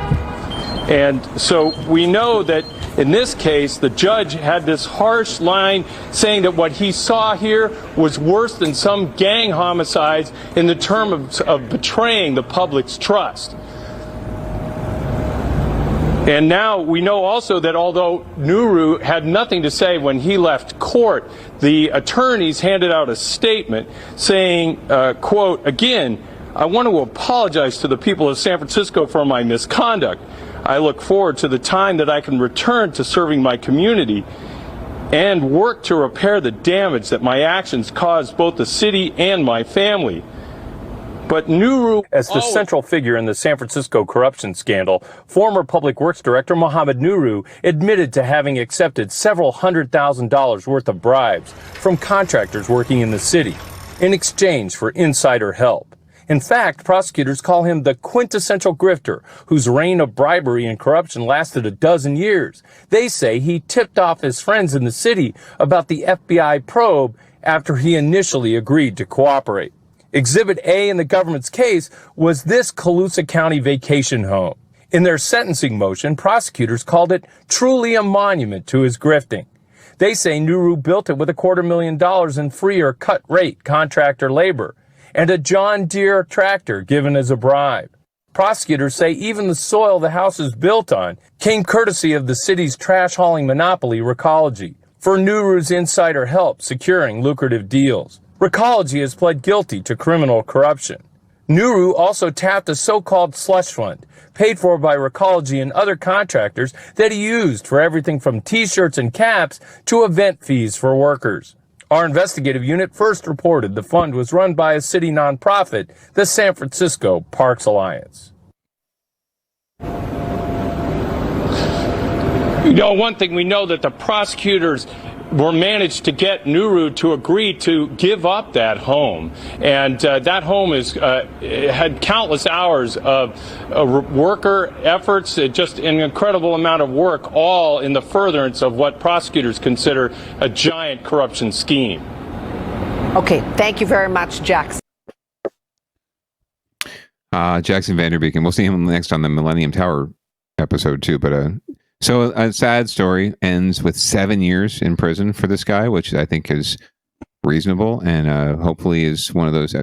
And so we know that in this case, the judge had this harsh line saying that what he saw here was worse than some gang homicides in the term of betraying the public's trust. And now we know also that although Nuru had nothing to say when he left court, the attorneys handed out a statement saying, quote, again, I want to apologize to the people of San Francisco for my misconduct. I look forward to the time that I can return to serving my community and work to repair the damage that my actions caused both the city and my family. But Nuru, as the central figure in the San Francisco corruption scandal, former Public Works Director Mohammed Nuru admitted to having accepted several $100,000 worth of bribes from contractors working in the city in exchange for insider help. In fact, prosecutors call him the quintessential grifter whose reign of bribery and corruption lasted a dozen years. They say he tipped off his friends in the city about the FBI probe after he initially agreed to cooperate. Exhibit A in the government's case was this Colusa County vacation home. In their sentencing motion, prosecutors called it truly a monument to his grifting. They say Nuru built it with $250,000 in free or cut rate contractor labor and a John Deere tractor given as a bribe. Prosecutors say even the soil the house is built on came courtesy of the city's trash hauling monopoly, Recology, for Nuru's insider help securing lucrative deals. Recology has pled guilty to criminal corruption. Nuru also tapped a so-called slush fund, paid for by Recology and other contractors that he used for everything from T-shirts and caps to event fees for workers. Our investigative unit first reported the fund was run by a city nonprofit, the San Francisco Parks Alliance. You know, one thing we know that the prosecutors were managed to get Nuru to agree to give up that home, and that home is had countless hours of worker efforts, just an incredible amount of work, all in the furtherance of what prosecutors consider a giant corruption scheme.
Okay, thank you very much, Jackson.
Jackson Vanderbeek, we'll see him next on the Millennium Tower episode too, but so a sad story ends with 7 years in prison for this guy, which I think is reasonable and hopefully is one of those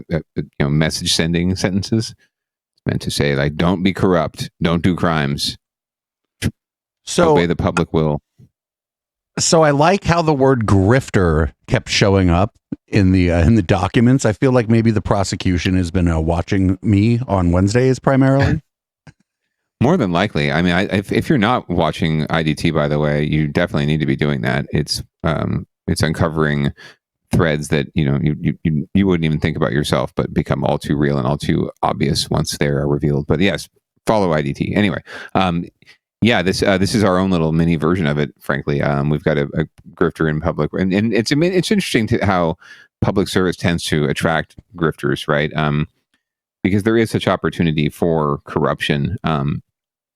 message sending sentences meant to say, like, don't be corrupt, don't do crimes, obey the public will.
So I like how the word grifter kept showing up in the documents. I feel like maybe the prosecution has been watching me on Wednesdays primarily.
More than likely. I mean, if you're not watching IDT, by the way, you definitely need to be doing that. It's uncovering threads that you wouldn't even think about yourself, but become all too real and all too obvious once they're revealed. But yes, follow IDT. Anyway, this is our own little mini version of it. Frankly, we've got a grifter in public, and it's interesting to how public service tends to attract grifters, right? Because there is such opportunity for corruption.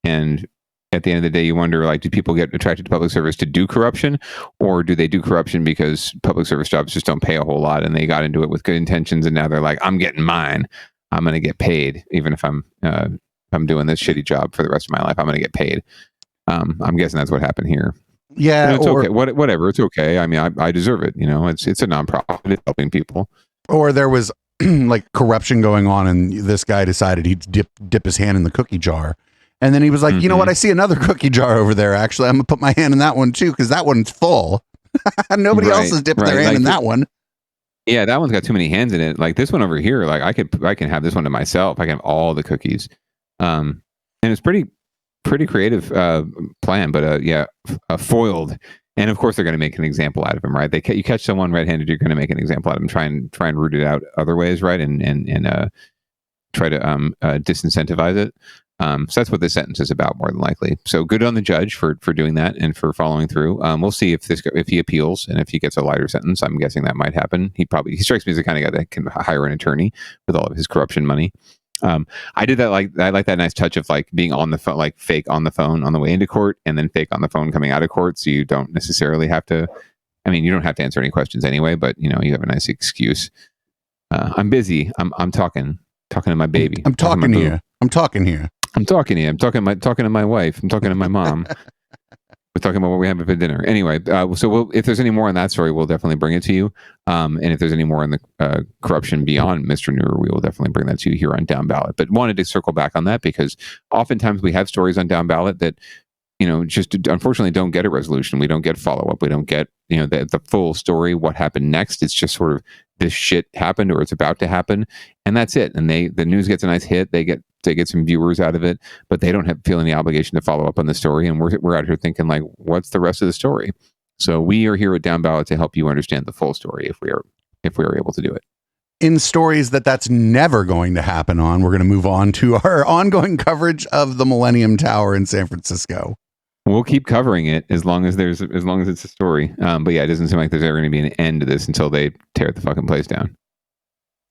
And at the end of the day, you wonder, like, do people get attracted to public service to do corruption, or do they do corruption because public service jobs just don't pay a whole lot and they got into it with good intentions and now they're like, I'm getting mine. I'm going to get paid even if I'm doing this shitty job for the rest of my life. I'm going to get paid. I'm guessing that's what happened here.
Yeah,
it's okay. Whatever, it's okay. I mean, I deserve it. It's a nonprofit. It's helping people.
Or there was like corruption going on, and this guy decided he'd dip his hand in the cookie jar. And then he was like, you know what? I see another cookie jar over there. Actually, I'm going to put my hand in that one too, because that one's full. Nobody else has dipped their hand in that one.
Yeah, that one's got too many hands in it. Like this one over here, like I can have this one to myself. I can have all the cookies. And it's pretty creative plan, but foiled. And of course, they're going to make an example out of him, right? You catch someone red-handed, you're going to make an example out of him. Try and root it out other ways, right? And try to disincentivize it. So that's what this sentence is about, more than likely. So good on the judge for doing that and for following through. We'll see if he appeals and if he gets a lighter sentence. I'm guessing that might happen. He strikes me as the kind of guy that can hire an attorney with all of his corruption money. I did that. I like that nice touch of like being on the phone, like fake on the phone on the way into court and then fake on the phone coming out of court. So you don't necessarily have to, you don't have to answer any questions anyway, but you have a nice excuse. I'm busy. I'm talking to my baby.
I'm talking here. I'm talking to
my wife. I'm talking to my mom. We're talking about what we have for dinner. Anyway, if there's any more on that story, we'll definitely bring it to you. And if there's any more on the corruption beyond Mr. Nuru, we will definitely bring that to you here on Down Ballot. But wanted to circle back on that because oftentimes we have stories on Down Ballot that, just unfortunately don't get a resolution. We don't get follow-up. We don't get, the full story, what happened next. It's just sort of this shit happened or it's about to happen. And that's it. And the news gets a nice hit. They get some viewers out of it, but they don't feel any obligation to follow up on the story. And we're out here thinking like, what's the rest of the story? So we are here at Downballot to help you understand the full story if we are able to do it.
In stories that's never going to happen on, we're going to move on to our ongoing coverage of the Millennium Tower in San Francisco.
We'll keep covering it as long as it's a story. But yeah, it doesn't seem like there's ever going to be an end to this until they tear the fucking place down.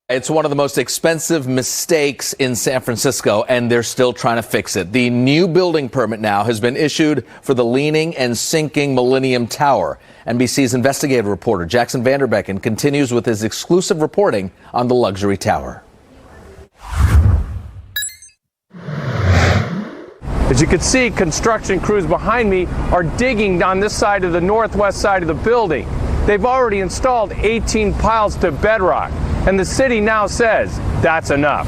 It's one of the most expensive mistakes in San Francisco, and they're still trying to fix it. The new building permit now has been issued for the leaning and sinking Millennium Tower. NBC's investigative reporter Jackson Vanderbecken continues with his exclusive reporting on the luxury tower.
As you can see, construction crews behind me are digging on this side of the northwest side of the building. They've already installed 18 piles to bedrock, and the city now says that's enough.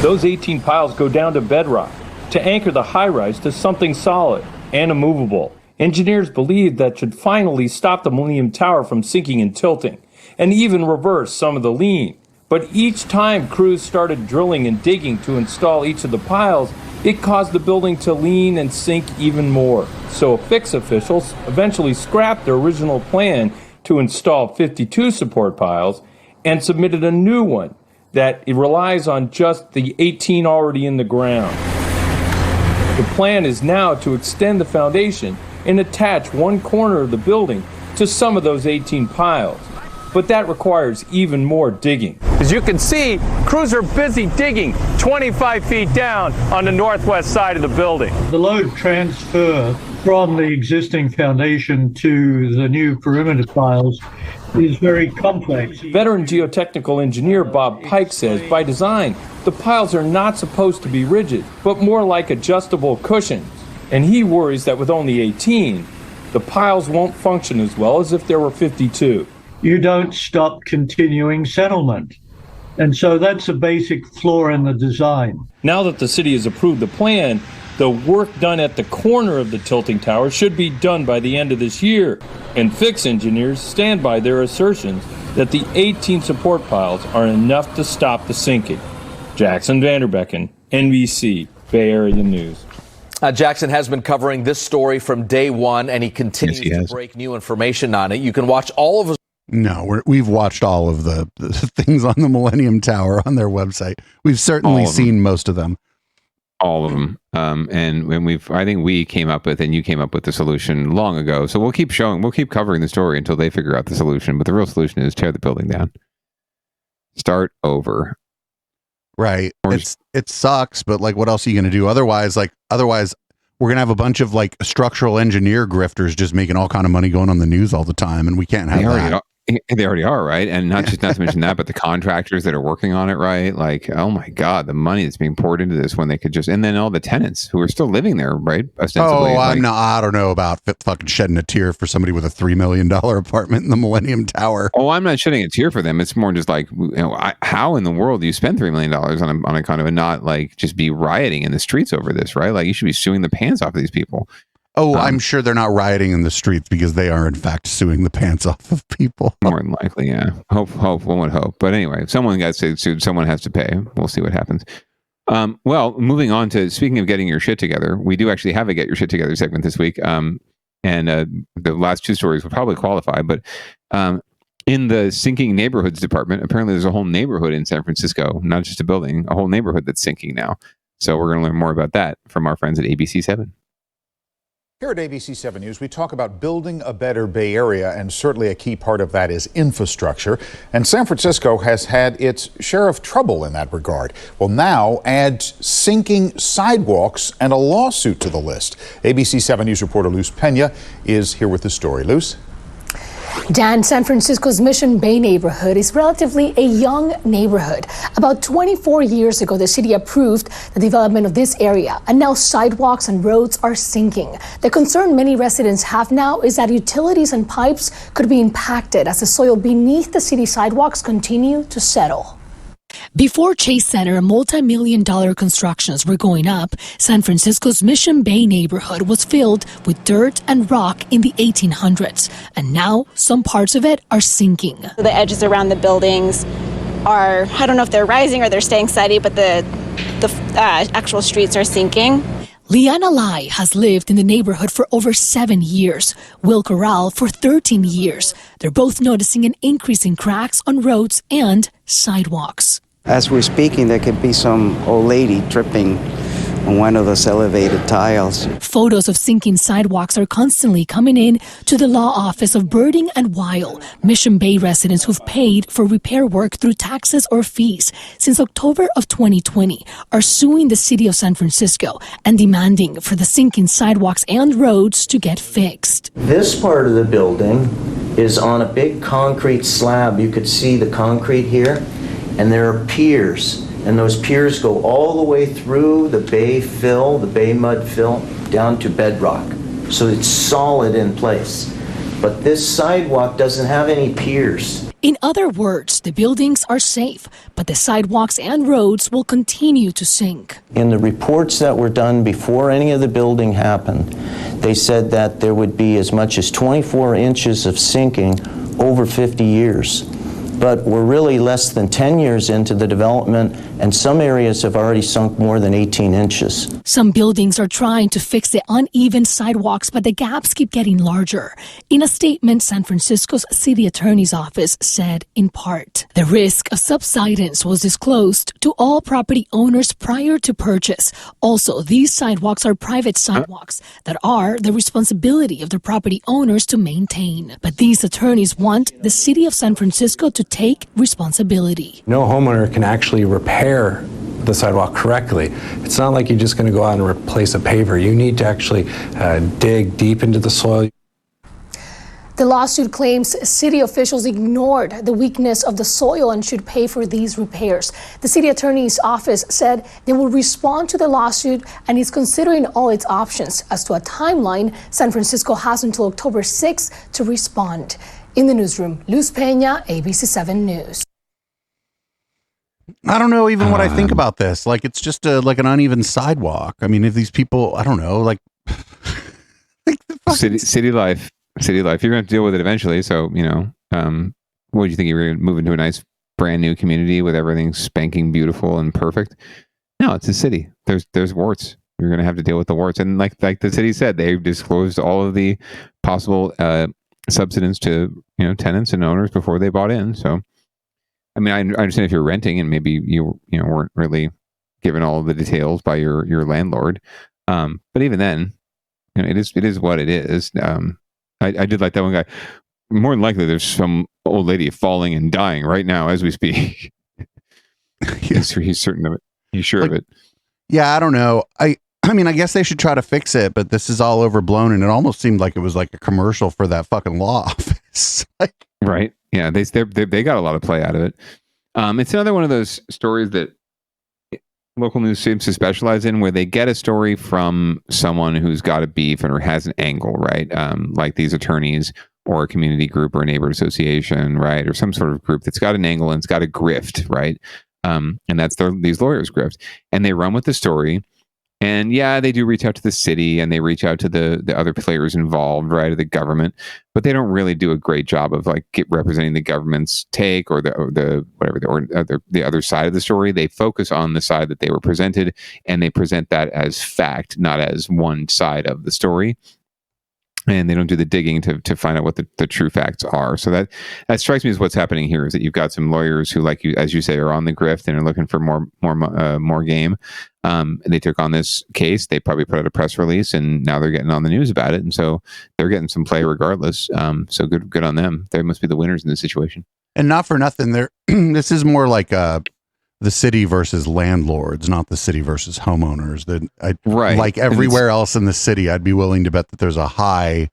Those 18 piles go down to bedrock to anchor the high-rise to something solid and immovable. Engineers believe that should finally stop the Millennium Tower from sinking and tilting, and even reverse some of the lean. But each time crews started drilling and digging to install each of the piles, it caused the building to lean and sink even more. So fix officials eventually scrapped their original plan to install 52 support piles and submitted a new one that relies on just the 18 already in the ground. The plan is now to extend the foundation and attach one corner of the building to some of those 18 piles. But that requires even more digging. As you can see, crews are busy digging 25 feet down on the northwest side of the building.
The load transfer from the existing foundation to the new perimeter piles is very complex.
Veteran geotechnical engineer Bob Pike says by design, the piles are not supposed to be rigid, but more like adjustable cushions. And he worries that with only 18, the piles won't function as well as if there were 52.
You don't stop continuing settlement. And so that's a basic flaw in the design.
Now that the city has approved the plan, the work done at the corner of the tilting tower should be done by the end of this year. And fix engineers stand by their assertions that the 18 support piles are enough to stop the sinking. Jackson Vanderbecken, NBC, Bay Area News.
Jackson has been covering this story from day one, and he continues to break new information on it. You can watch all of his.
No, we've watched all of the things on the Millennium Tower on their website. We've certainly seen most of them.
All of them. And when I think we came up with, and you came up with the solution long ago. So we'll keep covering the story until they figure out the solution. But the real solution is tear the building down. Start over.
Right. It sucks, but like, what else are you going to do? Otherwise, we're going to have a bunch of like structural engineer grifters just making all kind of money going on the news all the time. And we can't have that.
They already are, right? And not to mention that, but the contractors that are working on it, right? Like, oh my God, the money that's being poured into this when they could just, and then all the tenants who are still living there, right? Ostensibly.
Oh, I don't know about fucking shedding a tear for somebody with a $3 million apartment in the Millennium Tower.
Oh, I'm not shedding a tear for them. It's more just like, how in the world do you spend $3 million on a kind of a not like just be rioting in the streets over this, right? Like you should be suing the pants off of these people.
Oh, I'm sure they're not rioting in the streets because they are in fact suing the pants off of people.
More than likely, yeah. One would hope. But anyway, if someone got sued, someone has to pay. We'll see what happens. Well, moving on to, speaking of getting your shit together, we do actually have a Get Your Shit Together segment this week. And the last two stories will probably qualify. But in the sinking neighborhoods department, apparently there's a whole neighborhood in San Francisco, not just a building, a whole neighborhood that's sinking now. So we're going to learn more about that from our friends at ABC7.
Here at ABC 7 News, we talk about building a better Bay Area, and certainly a key part of that is infrastructure. And San Francisco has had its share of trouble in that regard. Well, now add sinking sidewalks and a lawsuit to the list. ABC 7 News reporter Luz Pena is here with the story. Luz?
Dan, San Francisco's Mission Bay neighborhood is relatively a young neighborhood. About 24 years ago, the city approved the development of this area, and now sidewalks and roads are sinking. The concern many residents have now is that utilities and pipes could be impacted as the soil beneath the city sidewalks continue to settle. Before Chase Center, multi-million-dollar constructions were going up, San Francisco's Mission Bay neighborhood was filled with dirt and rock in the 1800s, and now some parts of it are sinking.
The edges around the buildings are, I don't know if they're rising or they're staying steady, but the actual streets are sinking.
Liana Lai has lived in the neighborhood for over 7 years. Will Corral for 13 years. They're both noticing an increase in cracks on roads and sidewalks.
As we're speaking, there could be some old lady tripping on one of those elevated tiles.
Photos of sinking sidewalks are constantly coming in to the law office of Birding and Weil, Mission Bay residents who've paid for repair work through taxes or fees since October of 2020 are suing the city of San Francisco and demanding for the sinking sidewalks and roads to get fixed.
This part of the building is on a big concrete slab. You could see the concrete here, and there are piers. And those piers go all the way through the bay fill, the bay mud fill, down to bedrock. So it's solid in place. But this sidewalk doesn't have any piers.
In other words, the buildings are safe, but the sidewalks and roads will continue to sink.
In the reports that were done before any of the building happened, they said that there would be as much as 24 inches of sinking over 50 years. But we're really less than 10 years into the development, and some areas have already sunk more than 18 inches.
Some buildings are trying to fix the uneven sidewalks, but the gaps keep getting larger. In a statement, San Francisco's city attorney's office said, in part, the risk of subsidence was disclosed to all property owners prior to purchase. Also, these sidewalks are private sidewalks that are the responsibility of the property owners to maintain. But these attorneys want the city of San Francisco to take responsibility.
No homeowner can actually repair the sidewalk correctly. It's not like you're just going to go out and replace a paver. You need to actually dig deep into the soil.
The lawsuit claims city officials ignored the weakness of the soil and should pay for these repairs. The city attorney's office said they will respond to the lawsuit and is considering all its options. As to a timeline, San Francisco has until October 6th to respond. In the newsroom, Luz Peña, ABC7 News.
I don't know even what I think about this. Like, it's just like an uneven sidewalk. I mean, if these people, I don't know, like
city life. You're going to have to deal with it eventually. So, what do you think? You're going to move into a nice brand new community with everything spanking beautiful and perfect? No, it's a city. There's warts. You're going to have to deal with the warts. And like the city said, they've disclosed all of the possible subsidence to tenants and owners before they bought in. So, I mean, I understand if you're renting and maybe you weren't really given all of the details by your landlord, but even then, it is what it is. I did like that one guy. More than likely, there's some old lady falling and dying right now as we speak. He's certain of it. He's sure of it.
Yeah, I don't know. I mean, I guess they should try to fix it, but this is all overblown, and it almost seemed like it was like a commercial for that fucking law office.
Right? Yeah, they got a lot of play out of it. It's another one of those stories that local news seems to specialize in, where they get a story from someone who's got a beef or has an angle, right? Like these attorneys or a community group or a neighborhood association, right? Or some sort of group that's got an angle and it's got a grift, right? And that's these lawyers' grift. And they run with the story. And yeah, they do reach out to the city and they reach out to the other players involved, right, or the government, but they don't really do a great job of representing the government's take or the other side of the story. They focus on the side that they were presented, and they present that as fact, not as one side of the story. And they don't do the digging to find out what the true facts are. So that strikes me as what's happening here, is that you've got some lawyers who, like you, as you say, are on the grift and are looking for more game. And they took on this case. They probably put out a press release, and now they're getting on the news about it. And so they're getting some play regardless. So good on them. They must be the winners in this situation.
And not for nothing, this is more like the city versus landlords, not the city versus homeowners.
Right.
Like everywhere else in the city, I'd be willing to bet that there's a high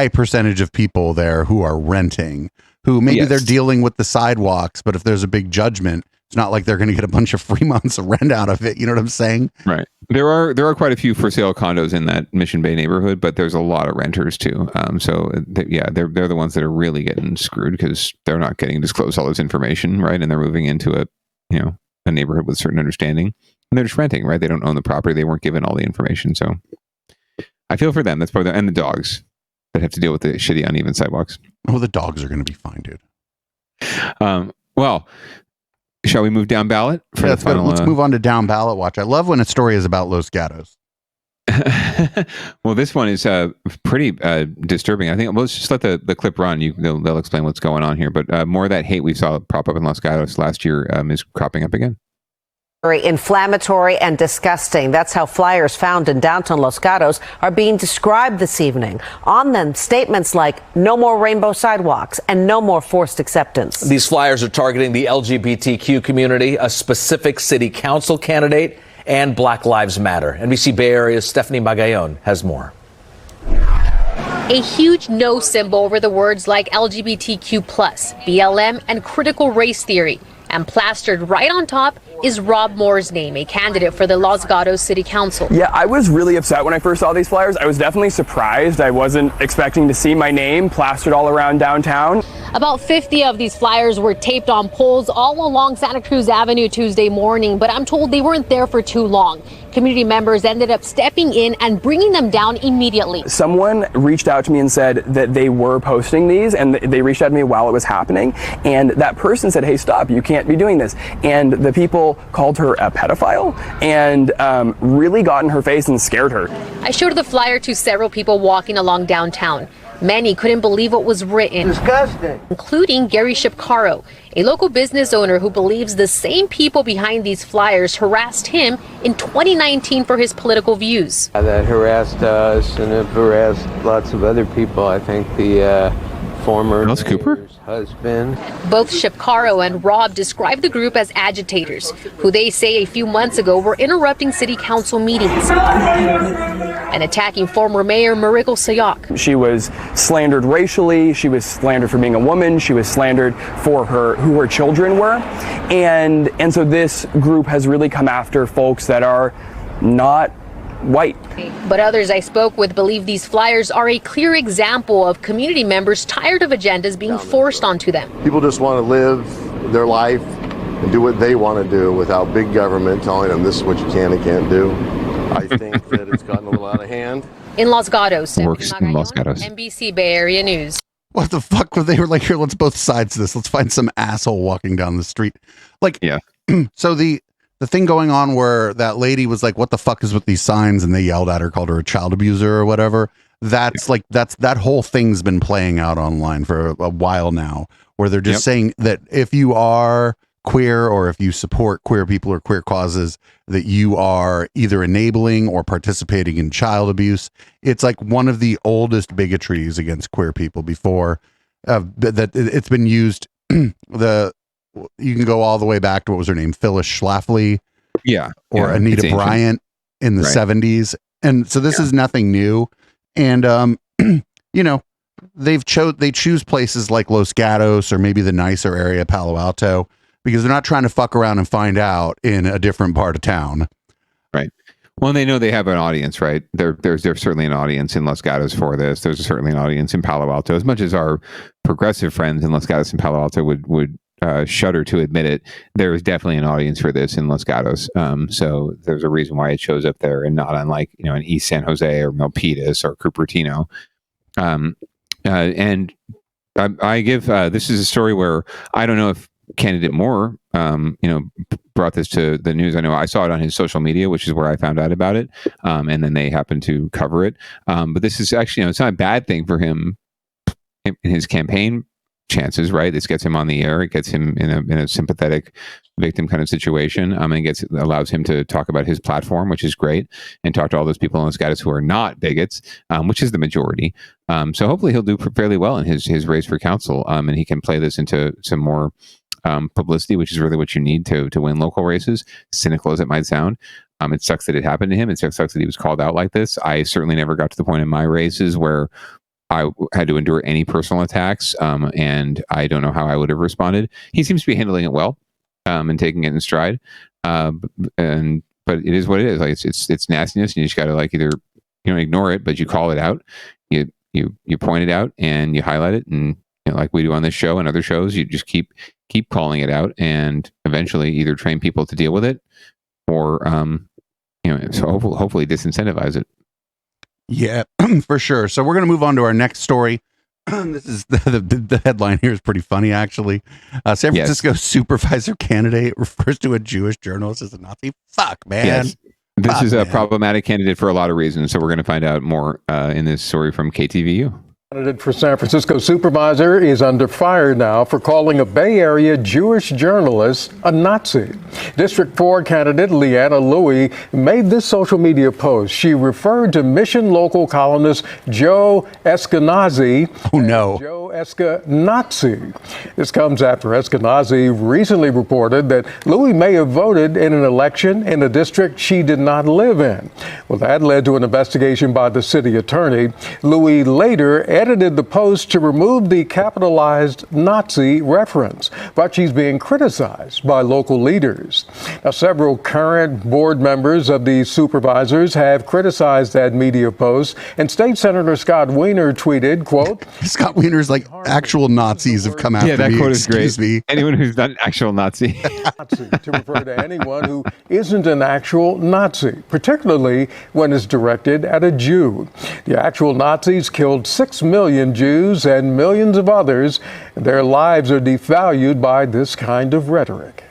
percentage of people there who are renting, who maybe they're dealing with the sidewalks, but if there's a big judgment, it's not like they're going to get a bunch of free months of rent out of it. You know what I'm saying?
Right. There are quite a few for sale condos in that Mission Bay neighborhood, but there's a lot of renters too. They're the ones that are really getting screwed because they're not getting disclosed all this information, right? And they're moving into a neighborhood with certain understanding, and they're just renting, right? They don't own the property. They weren't given all the information. So I feel for them. That's part of and the dogs that have to deal with the shitty, uneven sidewalks.
Oh, the dogs are going to be fine, dude.
Well, shall we move down ballot?
Let's move on to down ballot watch. I love when a story is about Los Gatos.
Well, this one is pretty disturbing. I think let's just let the clip run. They'll explain what's going on here. But more of that hate we saw prop up in Los Gatos last year is cropping up again.
Very inflammatory and disgusting. That's how flyers found in downtown Los Gatos are being described this evening. On them, statements like no more rainbow sidewalks and no more forced acceptance.
These flyers are targeting the LGBTQ community, a specific city council candidate, and Black Lives Matter. NBC Bay Area's Stephanie Magallon has more.
A huge no symbol over the words like LGBTQ+, BLM, and critical race theory. And plastered right on top is Rob Moore's name, a candidate for the Los Gatos City Council.
Yeah, I was really upset when I first saw these flyers. I was definitely surprised. I wasn't expecting to see my name plastered all around downtown.
About 50 of these flyers were taped on poles all along Santa Cruz Avenue Tuesday morning, but I'm told they weren't there for too long. Community members ended up stepping in and bringing them down immediately.
Someone reached out to me and said that they were posting these, and they reached out to me while it was happening. And that person said, hey, stop, you can't be doing this. And the people called her a pedophile and really got in her face and scared her.
I showed the flyer to several people walking along downtown. Many couldn't believe what was written, disgusting, including Gary Shipcaro, a local business owner who believes the same people behind these flyers harassed him in 2019 for his political views.
That harassed us and it harassed lots of other people. I think the former
Alice Cooper
husband.
Both Shipcaro and Rob describe the group as agitators, who they say a few months ago were interrupting city council meetings and attacking former mayor Mariko Sayak.
She was slandered racially. She was slandered for being a woman. She was slandered for who her children were. And so this group has really come after folks that are not white.
But others I spoke with believe these flyers are a clear example of community members tired of agendas being forced onto them.
People just want to live their life and do what they want to do without big government telling them this is what you can and can't do. I think that it's gotten a little out of hand.
In Los Gatos,
Works in Los Gatos.
NBC Bay Area News.
What the fuck were they were like, here, let's both sides of this. Let's find some asshole walking down the street. Like,
yeah.
So the thing going on where that lady was like, what the fuck is with these signs? And they yelled at her, called her a child abuser or whatever. That's that whole thing's been playing out online for a while now, where they're just saying that if you are queer or if you support queer people or queer causes, that you are either enabling or participating in child abuse. It's like one of the oldest bigotries against queer people before that it's been used. You can go all the way back to, what was her name? Phyllis Schlafly.
Yeah.
Or Anita Bryant in the 70s. And so this is nothing new. And, you know, they choose places like Los Gatos or maybe the nicer area, Palo Alto, because they're not trying to fuck around and find out in a different part of town.
Right. Well, they know they have an audience, right? There's certainly an audience in Los Gatos for this. There's certainly an audience in Palo Alto. As much as our progressive friends in Los Gatos and Palo Alto would shudder to admit it, there is definitely an audience for this in Los Gatos. So there's a reason why it shows up there and not unlike, you know, in East San Jose or Milpitas or Cupertino. And I give this is a story where I don't know if candidate Moore, brought this to the news. I know I saw it on his social media, which is where I found out about it. And then they happened to cover it. But this is actually, it's not a bad thing for him in his campaign chances, right? This gets him on the air. It gets him in a sympathetic victim kind of situation. And allows him to talk about his platform, which is great, and talk to all those people in Los Gatos who are not bigots, which is the majority. So hopefully he'll do fairly well in his race for council. And he can play this into some more publicity, which is really what you need to win local races, cynical as it might sound. It sucks that it happened to him. It sucks that he was called out like this. I certainly never got to the point in my races where I had to endure any personal attacks, and I don't know how I would have responded. He seems to be handling it well, and taking it in stride. But it is what it is. Like it's nastiness, and you just got to either ignore it, but you call it out. You point it out and you highlight it, and like we do on this show and other shows, you just keep keep calling it out and eventually either train people to deal with it or, so hopefully disincentivize it.
Yeah, for sure. So we're going to move on to our next story. This is the headline here is pretty funny, actually. San Francisco supervisor candidate refers to a Jewish journalist as a Nazi. Fuck, man.
Yes. This is a problematic candidate for a lot of reasons. So we're going to find out more in this story from KTVU.
Candidate for San Francisco supervisor is under fire now for calling a Bay Area Jewish journalist a Nazi. District 4 candidate Leanna Louie made this social media post. She referred to Mission local columnist Joe Eskenazi as Joe Eskenazi. This comes after Eskenazi recently reported that Louie may have voted in an election in a district she did not live in. Well, that led to an investigation by the city attorney. Louie later edited the post to remove the capitalized Nazi reference, but she's being criticized by local leaders. Now, several current board members of the supervisors have criticized that media post, and State Senator Scott Wiener tweeted, quote,
Scott Wiener's like, actual Nazis have come after me.
Yeah, that quote is
Excuse
great.
me.
Anyone who's not an actual Nazi.
To refer to anyone who isn't an actual Nazi, particularly when it's directed at a Jew. The actual Nazis killed 6 million Jews and millions of others. Their lives are devalued by this kind of rhetoric.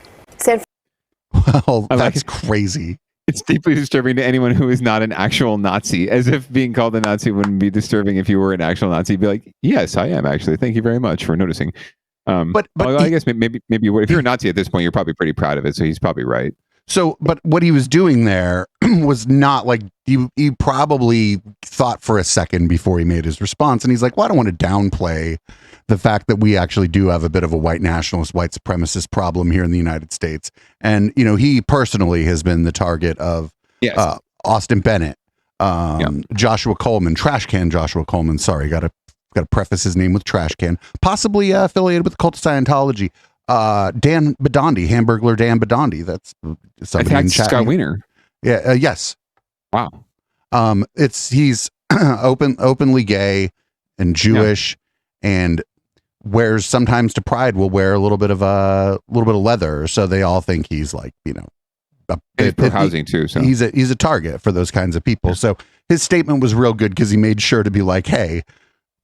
Well, that's crazy.
It's deeply disturbing to anyone who is not an actual Nazi, as if being called a Nazi wouldn't be disturbing if you were an actual Nazi. You'd be like, yes, I am actually. Thank you very much for noticing. But I guess maybe if you're a Nazi at this point, you're probably pretty proud of it. So he's probably right.
So, but what he was doing there was not like, he probably thought for a second before he made his response. And he's like, well, I don't want to downplay the fact that we actually do have a bit of a white nationalist, white supremacist problem here in the United States. And, he personally has been the target of Austin Bennett, Joshua Coleman, Trash Can Joshua Coleman. Sorry, got to preface his name with Trash Can, possibly affiliated with the cult of Scientology. Dan Badandi, Hamburglar Dan Badandi. That's somebody in chat.
Scott Wiener.
Yeah. Yes.
Wow.
He's openly gay and Jewish, and wears sometimes to Pride will wear a little bit of leather, so they all think he's like
he's pro housing too. So
he's a target for those kinds of people. So his statement was real good because he made sure to be like, hey,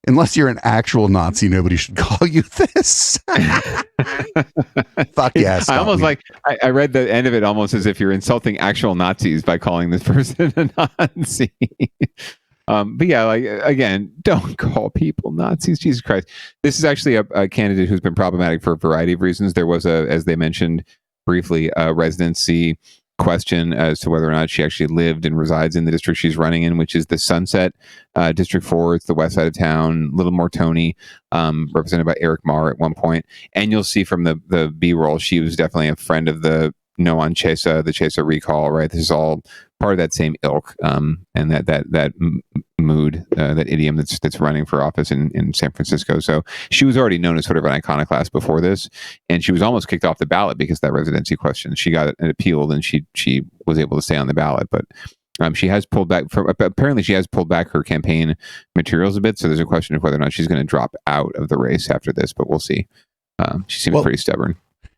unless you're an actual Nazi, nobody should call you this. Fuck yes.
I almost I read the end of it almost as if you're insulting actual Nazis by calling this person a Nazi. But yeah, like, again, don't call people Nazis. Jesus Christ. This is actually a candidate who's been problematic for a variety of reasons. There was as they mentioned briefly, a residency question as to whether or not she actually lived and resides in the district she's running in, which is the Sunset District 4. It's the west side of town, a little more Tony, represented by Eric Marr at one point. And you'll see from the B-roll, she was definitely a friend of the Noam Chesa, the Chesa recall, right? This is all part of that same ilk, and that mood, that idiom that's running for office in San Francisco. So she was already known as sort of an iconoclast before this, and she was almost kicked off the ballot because of that residency question. She got it appealed, and she was able to stay on the ballot, but she has pulled back. Apparently, she has pulled back her campaign materials a bit. So there's a question of whether or not she's going to drop out of the race after this, but we'll see. She seems pretty stubborn.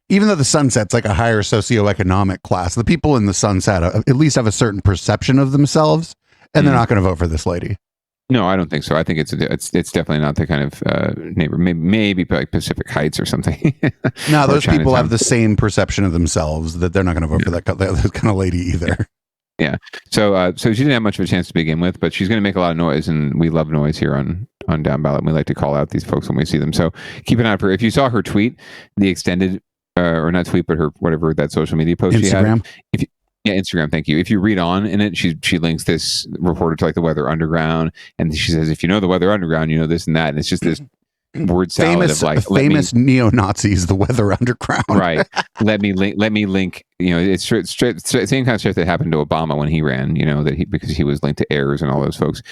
Even though the Sunset's like a higher socioeconomic class, the people in the Sunset at least have a certain perception of themselves, and they're not going to vote for this lady.
No, I don't think so. I think it's definitely not the kind of neighbor. Maybe like Pacific Heights or something.
No, those people have the same perception of themselves that they're not going to vote for that kind of lady either.
Yeah. So she didn't have much of a chance to begin with, but she's going to make a lot of noise, and we love noise here on Downballot. And we like to call out these folks when we see them. So keep an eye out for her. If you saw her tweet, the extended. Or not tweet, but her whatever that social media post
Instagram.
She had. Instagram. Thank you. If you read on in it, she links this reporter to like the Weather Underground, and she says, if you know the Weather Underground, you know this and that, and it's just this word salad of like
famous neo-Nazis, the Weather Underground. Right.
Let me link. It's same kind of stuff that happened to Obama when he ran. Because he was linked to heirs and all those folks.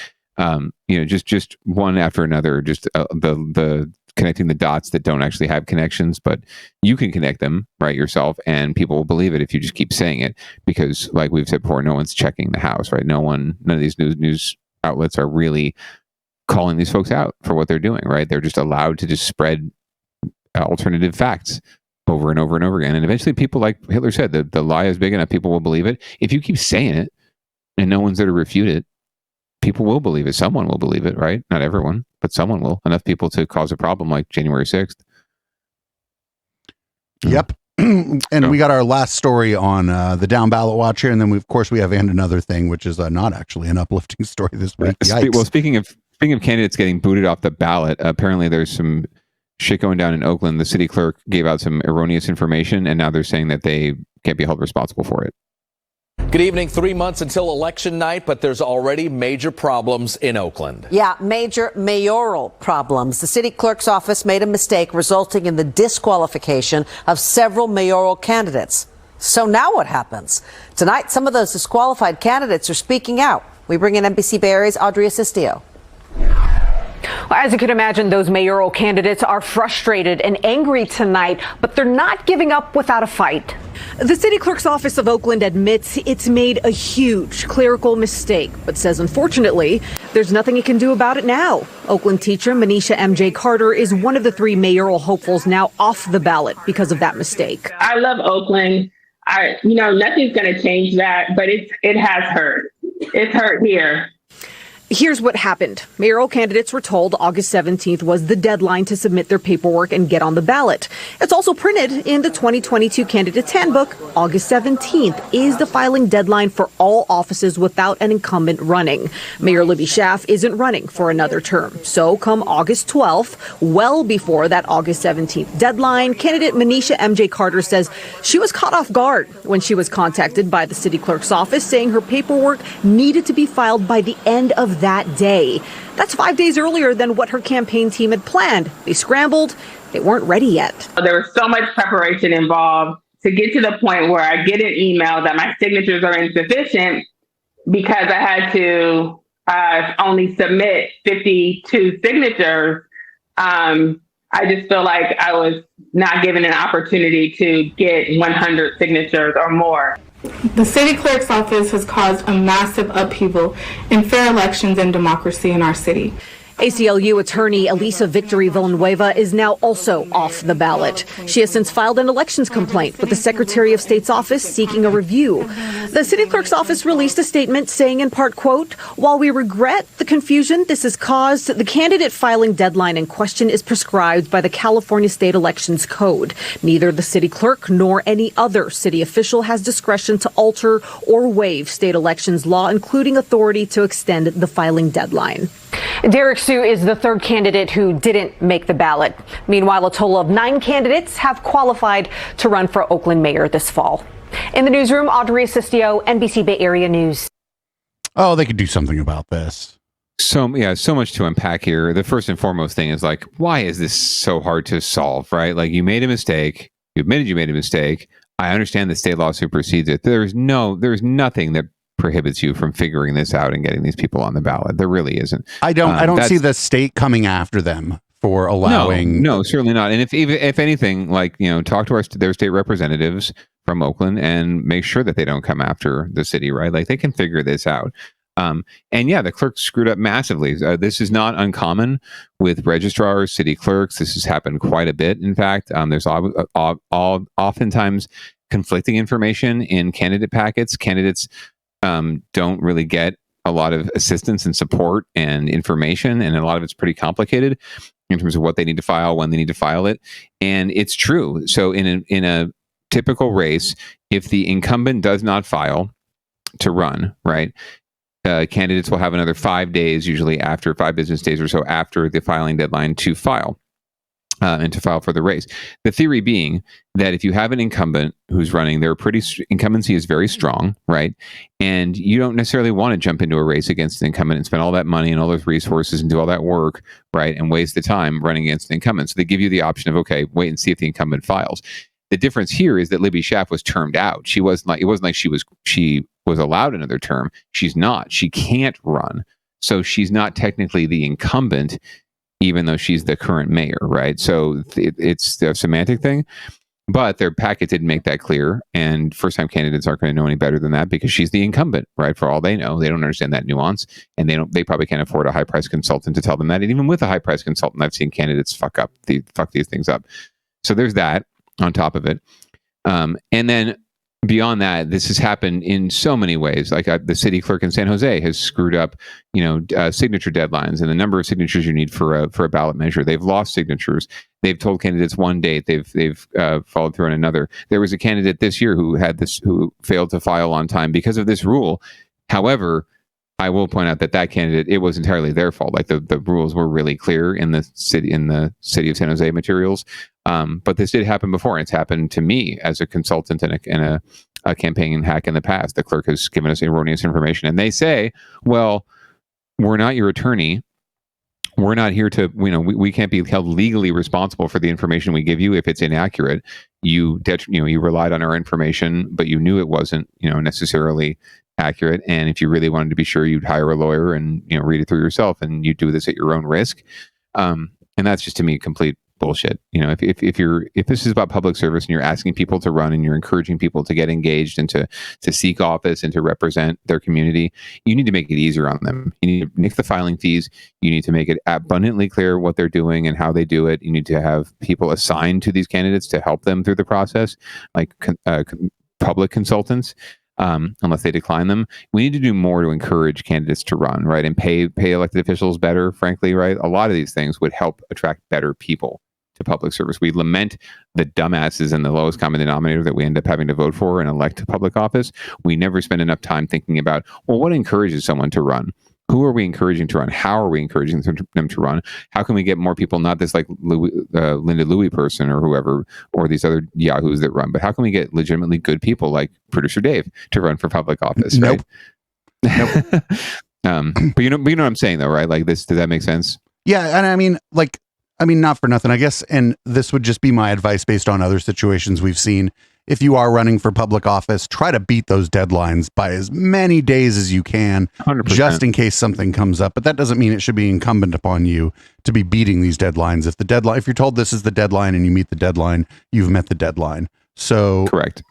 Just one after another. Just the connecting the dots that don't actually have connections, but you can connect them right yourself, and people will believe it if you just keep saying it, because like we've said before, no one's checking the house, right? None of these news outlets are really calling these folks out for what they're doing, right? They're just allowed to just spread alternative facts. over and over and over again. And eventually people, like Hitler said, the lie is big enough, people will believe it. If you keep saying it and no one's there to refute it, people will believe it. Someone will believe it, right? Not everyone, but someone will. Enough people to cause a problem like January 6th.
Yep. And we got our last story on the down ballot watch here. And then, of course, we have and another thing, which is not actually an uplifting story this week.
Well, speaking of candidates getting booted off the ballot, apparently there's some shit going down in Oakland. The city clerk gave out some erroneous information, and now they're saying that they can't be held responsible for it.
Good evening. 3 months until election night, but there's already major problems in Oakland.
Yeah, major mayoral problems. The city clerk's office made a mistake, resulting in the disqualification of several mayoral candidates. So now what happens? Tonight, some of those disqualified candidates are speaking out. We bring in NBC Bay Area's Audrey Asistio.
Well, as you can imagine, those mayoral candidates are frustrated and angry tonight, but they're not giving up without a fight.
The city clerk's office of Oakland admits it's made a huge clerical mistake, but says, unfortunately, there's nothing it can do about it now. Oakland teacher Manisha M.J. Carter is one of the 3 mayoral hopefuls now off the ballot because of that mistake.
I love Oakland. Nothing's going to change that, but it has hurt. It's hurt here.
Here's what happened. Mayoral candidates were told August 17th was the deadline to submit their paperwork and get on the ballot. It's also printed in the 2022 Candidates Handbook. August 17th is the filing deadline for all offices without an incumbent running. Mayor Libby Schaaf isn't running for another term. So come August 12th, well before that August 17th deadline, candidate Manisha M.J. Carter says she was caught off guard when she was contacted by the city clerk's office saying her paperwork needed to be filed by the end of that day. That's 5 days earlier than what her campaign team had planned. They scrambled. They weren't ready yet.
There was so much preparation involved to get to the point where I get an email that my signatures are insufficient because I had to only submit 52 signatures. I just feel like I was not given an opportunity to get 100 signatures or more.
The city clerk's office has caused a massive upheaval in fair elections and democracy in our city.
ACLU attorney Elisa Victory Villanueva is now also off the ballot. She has since filed an elections complaint with the Secretary of State's office seeking a review. The city clerk's office released a statement saying in part, quote, "While we regret the confusion this has caused, the candidate filing deadline in question is prescribed by the California State Elections Code. Neither the city clerk nor any other city official has discretion to alter or waive state elections law, including authority to extend the filing deadline."
Derek Sue is the 3rd candidate who didn't make the ballot. Meanwhile, a total of 9 candidates have qualified to run for Oakland mayor this fall. In the newsroom, Audrey Asistio, NBC Bay Area News.
Oh, they could do something about this.
So much to unpack here. The first and foremost thing is like, why is this so hard to solve, right? Like, you made a mistake. You admitted you made a mistake. I understand the state law supersedes it. There's nothing that prohibits you from figuring this out and getting these people on the ballot. There really isn't.
I don't see the state coming after them for allowing.
No, certainly not. And if anything, like, talk to their state representatives from Oakland and make sure that they don't come after the city, right? Like, they can figure this out. And yeah, the clerk screwed up massively. This is not uncommon with registrars, city clerks. This has happened quite a bit. In fact, there's oftentimes conflicting information in candidate packets. Candidates don't really get a lot of assistance and support and information, and a lot of it's pretty complicated in terms of what they need to file, when they need to file it. And it's true. So in a typical race, if the incumbent does not file to run, right, candidates will have another 5 days, usually after 5 business days or so after the filing deadline, to file. And to file for the race. The theory being that if you have an incumbent who's running, incumbency is very strong, right? And you don't necessarily want to jump into a race against an incumbent and spend all that money and all those resources and do all that work, right? And waste the time running against an incumbent. So they give you the option of, okay, wait and see if the incumbent files. The difference here is that Libby Schaaf was termed out. It wasn't like she was allowed another term. She's not. She can't run. So she's not technically the incumbent, even though she's the current mayor, right? So it's a semantic thing, but their packet didn't make that clear. And first-time candidates aren't going to know any better than that because she's the incumbent, right? For all they know, they don't understand that nuance, and they probably can't afford a high-priced consultant to tell them that. And even with a high-priced consultant, I've seen candidates fuck these things up. So there's that. on top of it. And then beyond that, this has happened in so many ways. Like the city clerk in San Jose has screwed up, signature deadlines and the number of signatures you need for a ballot measure. They've lost signatures. They've told candidates one date. They've followed through on another. There was a candidate this year who failed to file on time because of this rule. However, I will point out that candidate, it was entirely their fault. Like the rules were really clear in the city of San Jose materials. But this did happen before, and it's happened to me as a consultant and a campaign hack in the past. The clerk has given us erroneous information, and they say, "Well, we're not your attorney. We're not here to, we can't be held legally responsible for the information we give you if it's inaccurate. You relied on our information, but you knew it wasn't, necessarily accurate. And if you really wanted to be sure, you'd hire a lawyer and, read it through yourself, and you do this at your own risk." And that's just, to me, complete bullshit. If this is about public service and you're asking people to run and you're encouraging people to get engaged and to seek office and to represent their community, you need to make it easier on them. You need to nix the filing fees. You need to make it abundantly clear what they're doing and how they do it. You need to have people assigned to these candidates to help them through the process, like public consultants. Unless they decline them. We need to do more to encourage candidates to run, right? And pay elected officials better, frankly, right? A lot of these things would help attract better people to public service. We lament the dumbasses and the lowest common denominator that we end up having to vote for and elect to public office. We never spend enough time thinking about, well, what encourages someone to run? Who are we encouraging to run? How are we encouraging them to run? How can we get more people, not this like Linda Louie person or whoever, or these other yahoos that run, but how can we get legitimately good people like producer Dave to run for public office?
Nope.
Right? But you know what I'm saying though, right? Like this, does that make sense?
Yeah. And I mean, not for nothing, I guess. And this would just be my advice based on other situations we've seen. If you are running for public office, try to beat those deadlines by as many days as you can,
100%.
Just in case something comes up. But that doesn't mean it should be incumbent upon you to be beating these deadlines. If you're told this is the deadline and you meet the deadline, you've met the deadline. So
correct.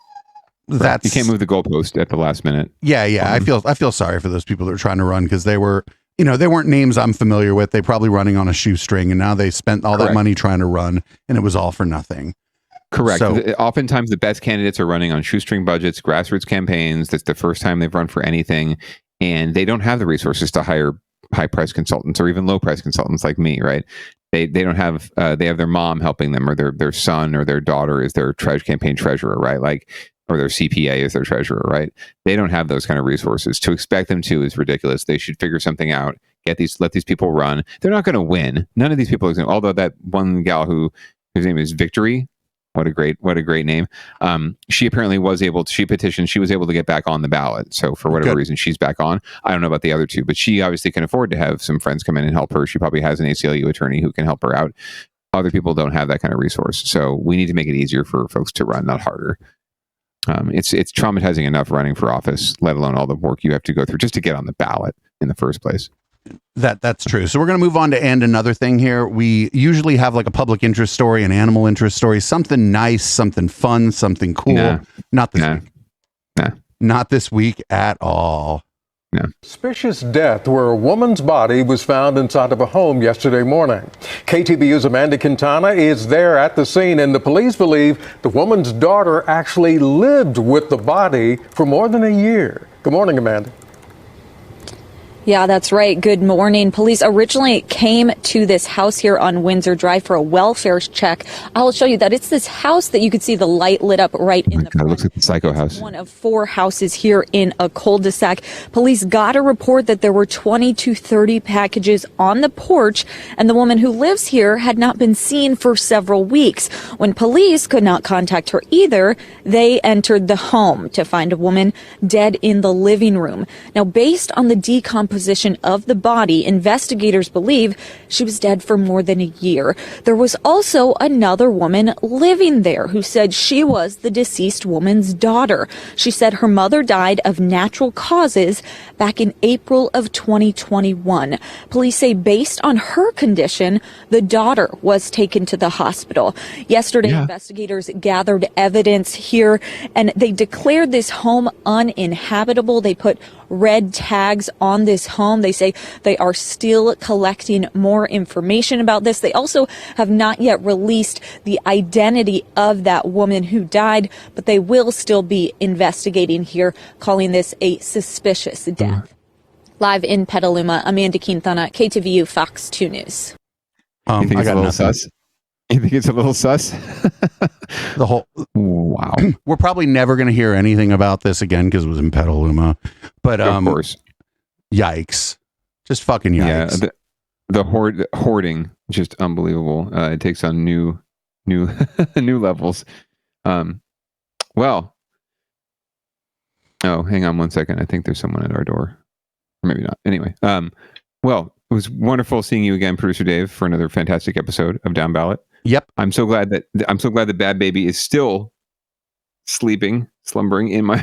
That's
you can't move the goalpost at the last minute.
Yeah. I feel sorry for those people that are trying to run because they were, they weren't names I'm familiar with. They probably running on a shoestring, and now they spent all that money trying to run, and it was all for nothing.
Correct.
So,
oftentimes the best candidates are running on shoestring budgets, grassroots campaigns. That's the first time they've run for anything, and they don't have the resources to hire high-price consultants or even low-price consultants like me, right? They don't have, they have their mom helping them, or their son or their daughter is their campaign treasurer, right? Like, or their CPA is their treasurer, right? They don't have those kind of resources. To expect them to is ridiculous. They should figure something out. Let these people run. They're not going to win. None of these people are going to, although that one gal whose name is Victory, what a great name. She apparently she petitioned, she was able to get back on the ballot. So for whatever reason, she's back on. I don't know about the other two, but she obviously can afford to have some friends come in and help her. She probably has an ACLU attorney who can help her out. Other people don't have that kind of resource. So we need to make it easier for folks to run, not harder. It's traumatizing enough running for office, let alone all the work you have to go through just to get on the ballot in the first place.
That's true. So we're going to move on to end another thing here. We usually have like a public interest story, an animal interest story, something nice, something fun, something cool. Not this week. Not this week at all.
No.
Suspicious death where a woman's body was found inside of a home yesterday morning. KTBU's Amanda Quintana is there at the scene, and the police believe the woman's daughter actually lived with the body for more than a year. Good morning, Amanda.
Yeah, that's right. Good morning. Police originally came to this house here on Windsor Drive for a welfare check. I'll show you that it's this house that you could see the light lit up right in the front.
It looks like the Psycho house.
One of 4 houses here in a cul-de-sac. Police got a report that there were 20 to 30 packages on the porch, and the woman who lives here had not been seen for several weeks. When police could not contact her either, they entered the home to find a woman dead in the living room. Now, based on the decomposition of the body, investigators believe she was dead for more than a year. There was also another woman living there who said she was the deceased woman's daughter. She said her mother died of natural causes back in April of 2021. Police say based on her condition, the daughter was taken to the hospital. Yesterday, investigators gathered evidence here, and they declared this home uninhabitable. They put red tags on this home. They say they are still collecting more information about this. They also have not yet released the identity of that woman who died, but they will still be investigating here, calling this a suspicious death. Live in Petaluma, Amanda Quintana, KTVU Fox 2 News.
You think it's a little sus? You think it's a little sus?
The whole
wow.
We're probably never going to hear anything about this again because it was in Petaluma. But
of course,
yikes! Just fucking yikes.
Yeah, the hoarding, just unbelievable. It takes on new new levels. Well, oh, hang on one second. I think there's someone at our door. Or maybe not. Anyway, well, it was wonderful seeing you again, Producer Dave, for another fantastic episode of Down Ballot.
Yep.
I'm so glad that Bad Baby is still slumbering in my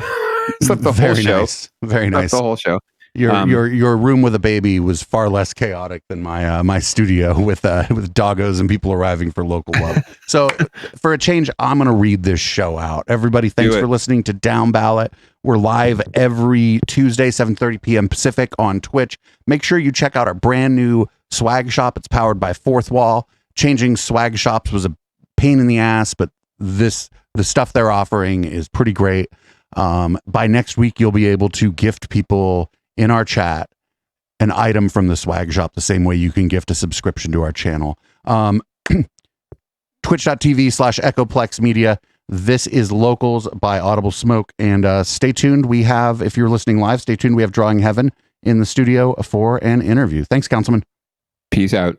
slept the whole show.
Nice. Very nice.
The whole show.
Your room with a baby was far less chaotic than my studio with doggos and people arriving for local love. So for a change, I'm going to read this show out. Everybody, thanks for listening to Down Ballot. We're live every Tuesday, 7:30 p.m. Pacific on Twitch. Make sure you check out our brand new swag shop. It's powered by Fourth Wall. Changing swag shops was a pain in the ass, but the stuff they're offering is pretty great. By next week, you'll be able to gift people in our chat an item from the swag shop the same way you can gift a subscription to our channel. Twitch.tv/Echoplex Media. This is Locals by Audible Smoke. And stay tuned. We have, if you're listening live, stay tuned. We have Drawing Heaven in the studio for an interview. Thanks, Councilman.
Peace out.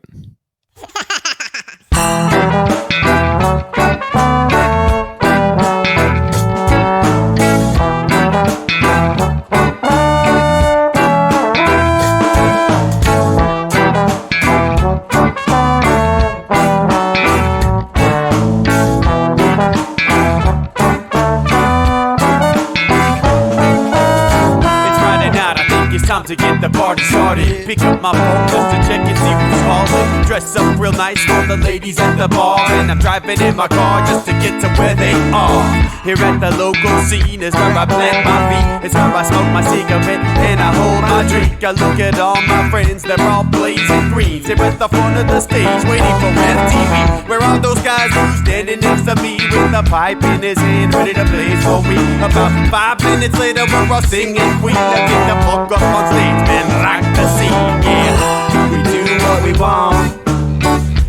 Time to get the party started. Pick up my phone just to check and see who's calling. Dress up real nice for the ladies at the bar, and I'm driving in my car just to get to where they are. Here at the local scene is where I plant my feet. It's where I smoke my cigarette and I hold my drink. I look at all my friends, they're all blazing greens. Here at the front of the stage waiting for MTV. Where are those guys who's standing next to me with a pipe in his hand ready to blaze for me? About 5 minutes later we're all singing Queen. Let's get the fuck up on stage, man, like the scene, yeah. We do what we want,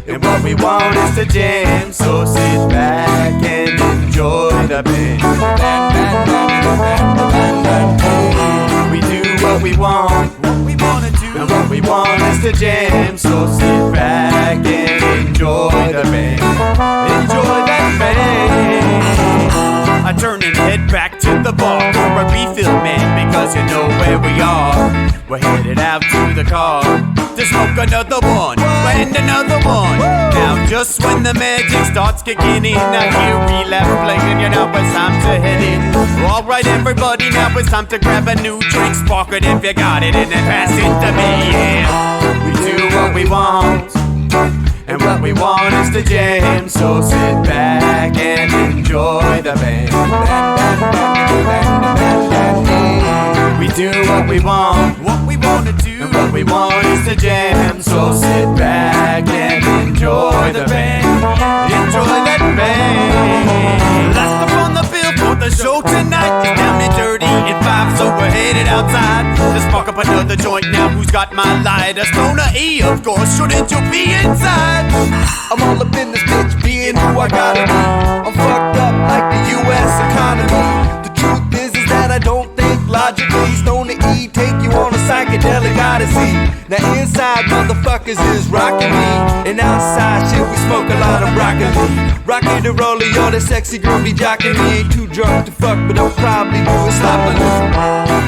and what we want is to jam. So sit back and enjoy the band. We do what we want, and what we want is to jam. So sit back and enjoy the band. Enjoy that band. I turn and head back to the bar for a refill, man, because you know where we are. We're headed out to the car to smoke another one and another one. Now just when the magic starts kicking in, I hear relapse playing, you know it's time to head in. Alright everybody, now it's time to grab a new drink. Spark it if you got it and then pass it to me, yeah. We do what we want, and what we want is to jam. So sit back and enjoy the band. We do what we want to do, and what we want is to jam. So sit back and enjoy the band. Enjoy that band. Last up on the bill for the show tonight is Down and Dirty at 5, so we're headed outside. Let's spark up another joint now. Who's got my lighter? Stoner E, of course. Shouldn't you be inside? I'm all up in this bitch, being who I gotta be. I'm fucked up like the U.S. economy. The truth is that I don't think logically. Stoner E take you on a psychedelic odyssey. Now inside motherfuckers is rocking me, and outside shit we smoke a lot of broccoli. Rocky the roller, yo, that sexy girl be jocking me. Ain't too drunk to fuck, but I'll probably do it sloppily.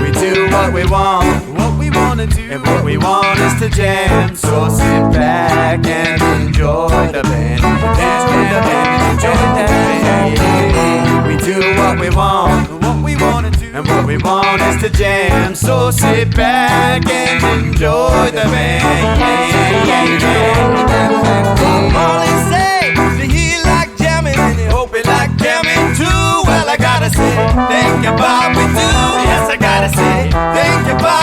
We do what we want, what we wanna do, and what we want is to jam. So sit back and enjoy the band. Enjoy the band, enjoy the band. We do what we want, what we wanna do, and what we want is to jam. So sit back and enjoy the band. All they say, they hear like jamming, and they hope it like jamming too. Well, I gotta say, think about we do. Yes, I gotta say, think about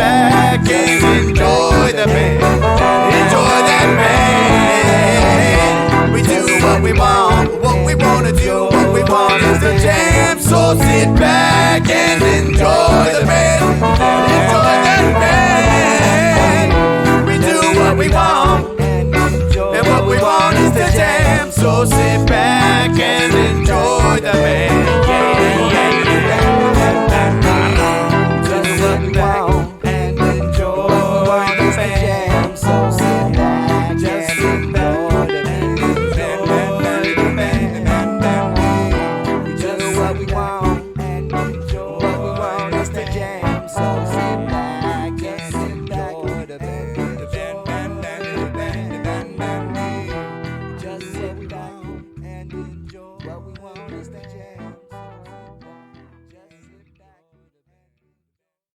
back and enjoy the pain. Enjoy that pain. We do what we want to do. What we want is the jam. So sit back and